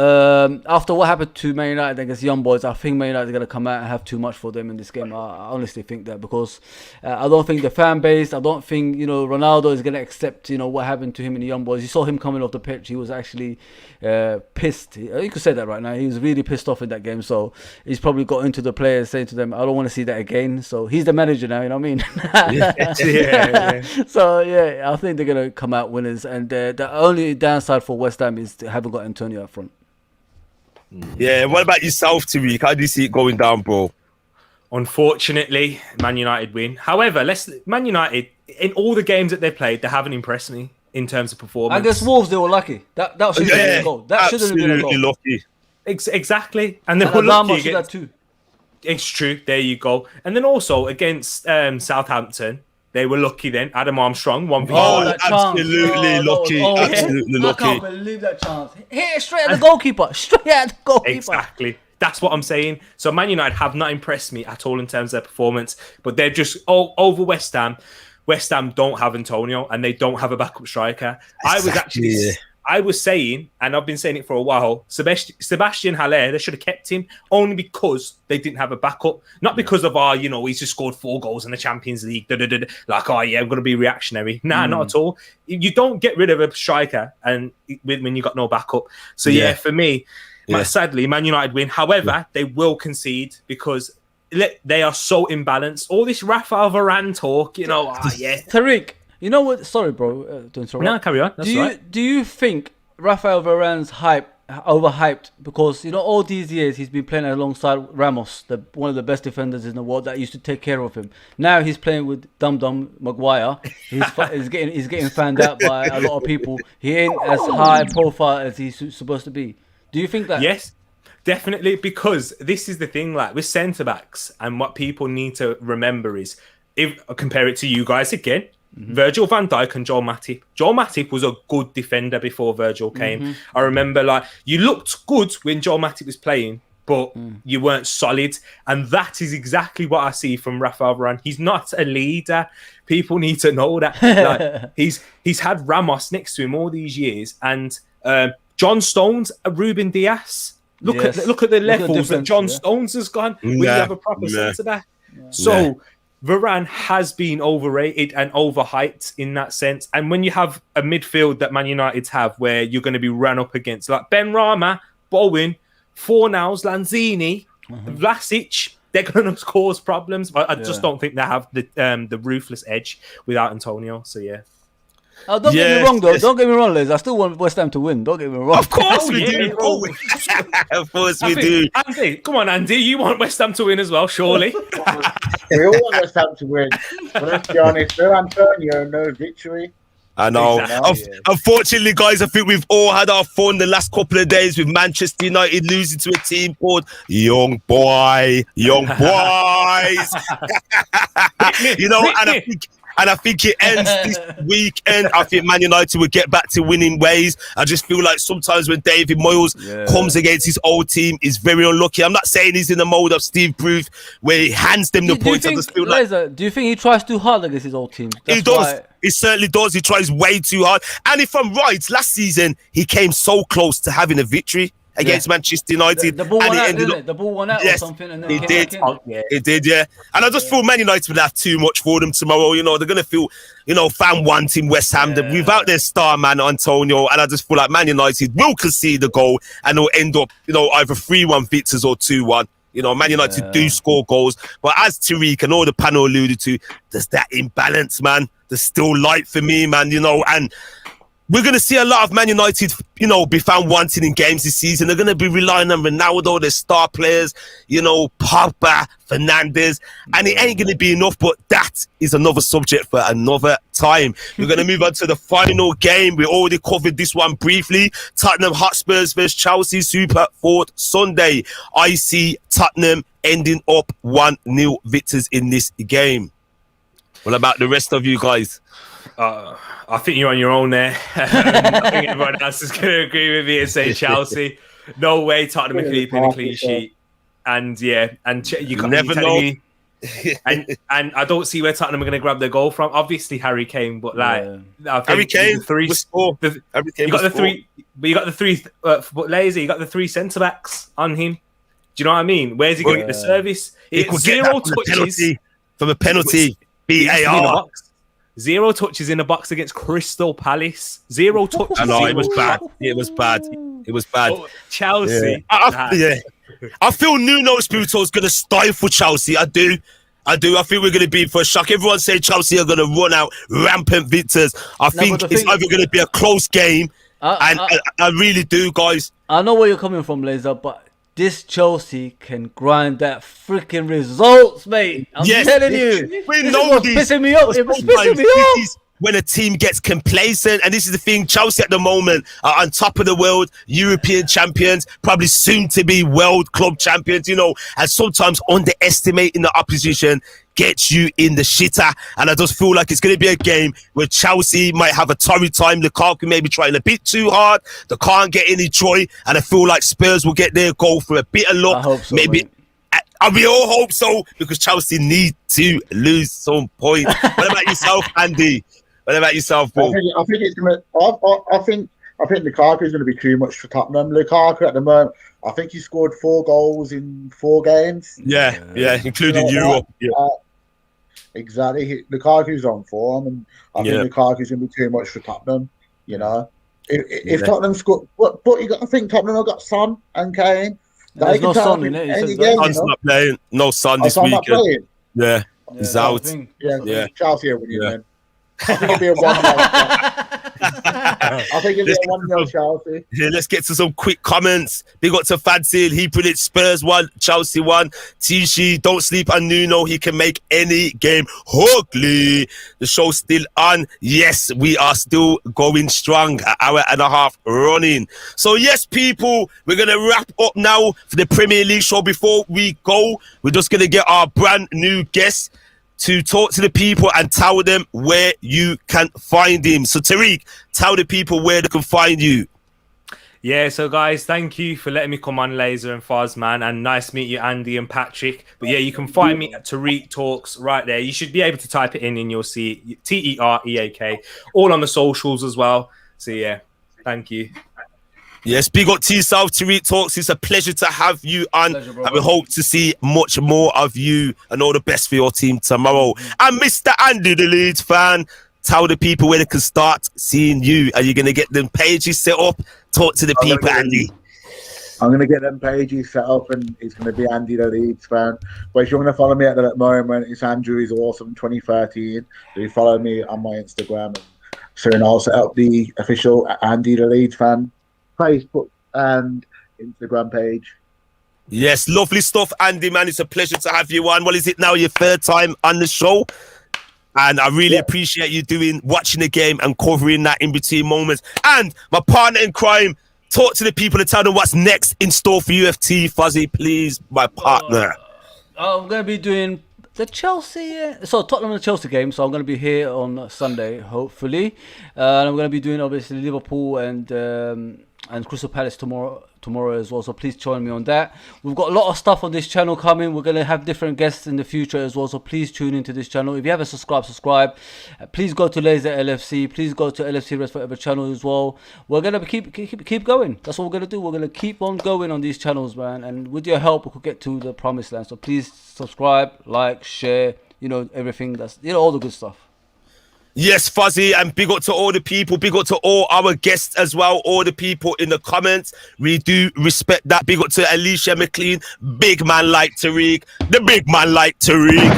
after what happened to Man United against Young Boys, I think Man United are gonna come out and have too much for them in this game. I honestly think that, because I don't think the fan base, I don't think, you know, Ronaldo is gonna accept, you know, what happened to him in the Young Boys. You saw him coming off the pitch; he was actually pissed. You could say that right now. He was really pissed off in that game, so he's probably got into the players saying to them, I don't want to see that again. So he's the manager now, you know what I mean? So I think they're going to come out winners, and the only downside for West Ham is they haven't got Antonio up front. Yeah, what about yourself, Tariq? How do you see it going down, bro? Unfortunately, Man United win. However, Man United, in all the games that they've played, they haven't impressed me in terms of performance. Against Wolves, they were lucky. That should have been a goal. That should have been a goal. Lucky. Exactly, and they were lucky against. Too. It's true. There you go. And then also against Southampton, they were lucky. Then Adam Armstrong, 1v1. Oh, absolutely lucky. Absolutely lucky. I can't believe that chance. Hit it straight at the goalkeeper. Exactly. That's what I'm saying. So Man United have not impressed me at all in terms of their performance, but they're just over West Ham. West Ham don't have Antonio, and they don't have a backup striker. I was saying, and I've been saying it for a while, Sebastian Haller, they should have kept him only because they didn't have a backup. Not because of, he's just scored 4 goals in the Champions League. Like, I'm going to be reactionary. Nah, not at all. You don't get rid of a striker and when you got no backup. So, for me, sadly, Man United win. However, they will concede because they are so imbalanced. All this Rafael Varane talk, you know, Tariq. You know what? Sorry, bro. Don't interrupt. No, carry on. That's right. Do you think Rafael Varane's overhyped? Because, you know, all these years he's been playing alongside Ramos, one of the best defenders in the world that used to take care of him. Now he's playing with Dum Maguire. He's getting fanned out by a lot of people. He ain't as high profile as he's supposed to be. Do you think that? Yes. Definitely, because this is the thing, like with centre backs, and what people need to remember is, if I compare it to you guys again, Virgil van Dijk and Joel Matip. Joel Matip was a good defender before Virgil came. I remember, like, you looked good when Joel Matip was playing, but you weren't solid. And that is exactly what I see from Rafael Varane. He's not a leader. People need to know that. Like, he's had Ramos next to him all these years, and John Stones, Ruben Dias. Look at the levels that John Stones has gone when you have a proper centre back. So Varane has been overrated and overhyped in that sense. And when you have a midfield that Man United have, where you're going to be run up against like Ben Rama, Bowen, Fornals, Lanzini, Vlasic, they're going to cause problems. But I just don't think they have the ruthless edge without Antonio. So don't get me wrong, though. Don't get me wrong, Liz. I still want West Ham to win. Don't get me wrong. Of course we do. Of course we do. Andy, come on, Andy. You want West Ham to win as well, surely? We all want West Ham to win. But let's be honest, no Antonio, no victory. I know. Unfortunately, guys, I think we've all had our fun the last couple of days with Manchester United losing to a team called Young Boys. You know, and And I think it ends this weekend. I think Man United will get back to winning ways. I just feel like sometimes when David Moyes comes against his old team, he's very unlucky. I'm not saying he's in the mode of Steve Bruce where he hands them the points. I just feel like, do you think he tries too hard against his old team? He does. He certainly does. He tries way too hard. And if I'm right, last season he came so close to having a victory against Manchester United. The ball went out, didn't it? The ball went out or something. And then he did. It did, yeah. And I just feel Man United will have too much for them tomorrow. You know, they're going to feel, you know, fan wanting West Ham without their star man, Antonio. And I just feel like Man United will concede the goal and it'll end up, you know, either 3-1 victors or 2-1. You know, Man United do score goals. But as Tariq and all the panel alluded to, there's that imbalance, man. There's still light for me, man, you know, and we're going to see a lot of Man United, you know, be found wanting in games this season. They're going to be relying on Ronaldo, their star players, you know, Pogba, Fernandes, and it ain't going to be enough, but that is another subject for another time. We're going to move on to the final game. We already covered this one briefly. Tottenham Hotspurs versus Chelsea, Super 4th Sunday. I see Tottenham ending up 1-0 victors in this game. What about the rest of you guys? I think you're on your own there. I think everyone else is going to agree with me and say Chelsea. No way Tottenham are keeping a clean sheet. And you never know. and I don't see where Tottenham are going to grab their goal from. Obviously Harry Kane, but like I think Harry Kane, you got the three centre backs on him. Do you know what I mean? Where's he going to get the service? It's 0 touches from a penalty. VAR. 0 touches in the box against Crystal Palace. 0 touches. I know, it was bad. It was bad. It was bad. Oh, Chelsea. I feel Nuno Espirito is going to stifle Chelsea. I do. I think we're going to be for a shock. Everyone say Chelsea are going to run out rampant victors. I think it's either going to be a close game. I really do, guys. I know where you're coming from, Lazer, but this Chelsea can grind that freaking results, mate. I'm telling you. We know this. Pissing me off. It was pissing me off. When a team gets complacent, and this is the thing, Chelsea at the moment are on top of the world, European champions, probably soon to be world club champions, you know, and sometimes underestimating the opposition gets you in the shitter. And I just feel like it's going to be a game where Chelsea might have a torrid time. Lukaku may be trying a bit too hard. They can't get any joy. And I feel like Spurs will get their goal for a bit of luck. I hope so, maybe. And we all hope so, because Chelsea need to lose some points. What about yourself, Andy? What about yourself, Paul? I think it's gonna. I think Lukaku is going to be too much for Tottenham. Lukaku at the moment, I think he scored 4 goals in 4 games. Yeah, including Europe. Exactly. Lukaku's on form, and I think Lukaku's going to be too much for Tottenham. You know, if Tottenham scored, but you got to think Tottenham have got Son and Kane. There's no Son in it. Son's not playing. No Son this weekend. Yeah, he's out. Chelsea are winning then. I think it'll be a 1-0. I think it'll be a 1-0 Chelsea. Let's get to some quick comments. Big up to Fadzil. He predicts Spurs 1, Chelsea 1. Tishi, don't sleep on Nuno. He can make any game ugly. The show's still on. Yes, we are still going strong. An hour and a half running. So yes, people, we're going to wrap up now for the Premier League show. Before we go, we're just going to get our brand new guest to talk to the people and tell them where you can find him. So Tariq, tell the people where they can find you. Yeah, so guys, thank you for letting me come on, Lazer and Foz, man, and nice to meet you, Andy and Patrick. But yeah, you can find me at Tariq Talks right there. You should be able to type it in and you'll see Tereak, all on the socials as well. So yeah, thank you. Yes, big up to yourself, Tariq Talks. It's a pleasure to have you on. Pleasure, and we hope to see much more of you, and all the best for your team tomorrow. And Mr. Andy, the Leeds fan, tell the people where they can start seeing you. Are you going to get them pages set up? Talk to the people, Andy. I'm going to get them pages set up, and it's going to be Andy, the Leeds fan. But if you want to follow me at the moment, it's Andrew is Awesome 2013. So you follow me on my Instagram. And soon I'll set up the official Andy, the Leeds fan Facebook and Instagram page. Yes, lovely stuff, Andy, man. It's a pleasure to have you on. What is it now? Your 3rd time on the show? And I really appreciate you watching the game and covering that in between moments. And my partner in crime, talk to the people and tell them what's next in store for UFT. Fuzzy, please, my partner. I'm going to be doing the Chelsea, so Tottenham and Chelsea game. So I'm going to be here on Sunday, hopefully, and I'm going to be doing obviously Liverpool and Crystal Palace tomorrow as well. So please join me on that. We've got a lot of stuff on this channel coming. We're going to have different guests in the future as well. So please tune into this channel. If you haven't subscribe. Please go to Lazer LFC. Please go to LFC Rest Forever channel as well. We're going to keep going. That's what we're going to do. We're going to keep on going on these channels, man. And with your help, we could get to the promised land. So please subscribe, like, share, everything. That's, all the good stuff. Yes, Fozi, and big up to all the people, big up to all our guests as well, all the people in the comments. We do respect that. Big up to Alicia McLean, big man like Tariq, the big man like Tariq.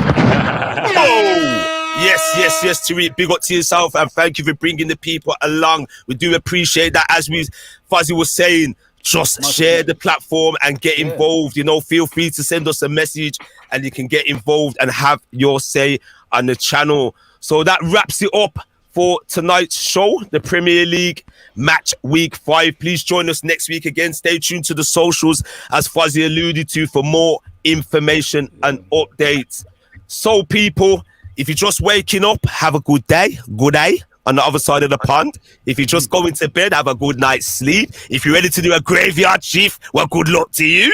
Oh, yes, Tariq, big up to yourself, and thank you for bringing the people along. We do appreciate that. As Fozi was saying, just share the platform and get involved. Feel free to send us a message and you can get involved and have your say on the channel. So that wraps it up for tonight's show, the Premier League match week 5. Please join us next week again. Stay tuned to the socials, as Fozi alluded to, for more information and updates. So, people, if you're just waking up, have a good day on the other side of the pond. If you're just going to bed, have a good night's sleep. If you're ready to do a graveyard shift, well, good luck to you.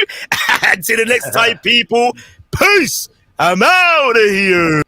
Until the next time, people, peace. I'm out of here.